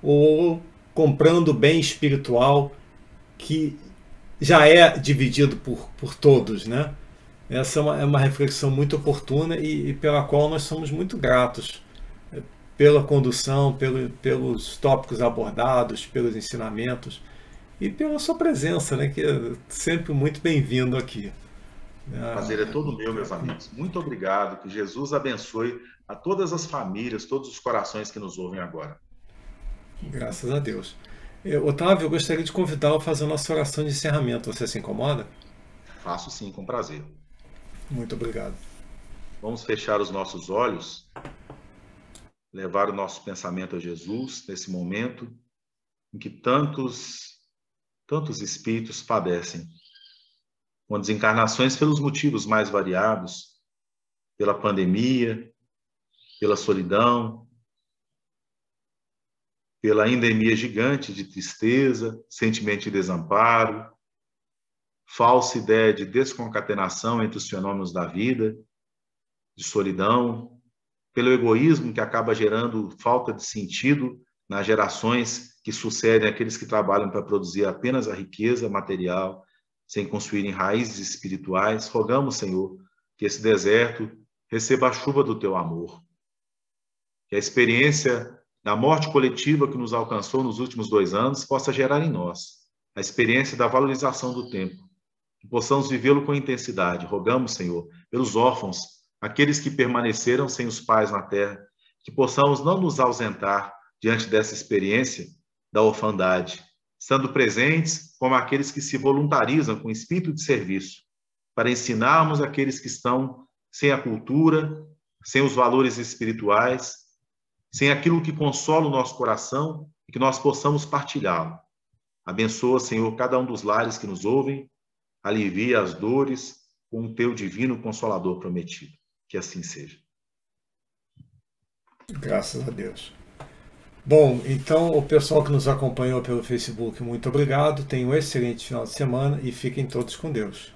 S1: ou comprando bem espiritual que já é dividido por todos, né? Essa é uma reflexão muito oportuna e pela qual nós somos muito gratos pela condução, pelos tópicos abordados, pelos ensinamentos e pela sua presença, né? Que é sempre muito bem-vindo aqui.
S2: O prazer é todo meu, meus amigos. Muito obrigado. Que Jesus abençoe a todas as famílias, todos os corações que nos ouvem agora.
S1: Graças a Deus. Otávio, eu gostaria de convidá-lo a fazer a nossa oração de encerramento. Você se incomoda?
S2: Faço sim, com prazer.
S1: Muito obrigado.
S2: Vamos fechar os nossos olhos, levar o nosso pensamento a Jesus nesse momento em que tantos espíritos padecem, com desencarnações pelos motivos mais variados, pela pandemia, pela solidão, pela endemia gigante de tristeza, sentimento de desamparo, falsa ideia de desconcatenação entre os fenômenos da vida, de solidão, pelo egoísmo que acaba gerando falta de sentido nas gerações que sucedem aqueles que trabalham para produzir apenas a riqueza material, sem construírem raízes espirituais. Rogamos, Senhor, que esse deserto receba a chuva do teu amor, que a experiência da morte coletiva que nos alcançou nos últimos 2 anos possa gerar em nós a experiência da valorização do tempo, que possamos vivê-lo com intensidade. Rogamos, Senhor, pelos órfãos, aqueles que permaneceram sem os pais na terra, que possamos não nos ausentar diante dessa experiência da orfandade, estando presentes como aqueles que se voluntarizam com espírito de serviço, para ensinarmos aqueles que estão sem a cultura, sem os valores espirituais, sem aquilo que consola o nosso coração e que nós possamos partilhá-lo. Abençoa, Senhor, cada um dos lares que nos ouvem, alivia as dores com o teu divino consolador prometido. Que assim seja.
S1: Graças a Deus. Bom, então o pessoal que nos acompanhou pelo Facebook, muito obrigado. Tenham um excelente final de semana e fiquem todos com Deus.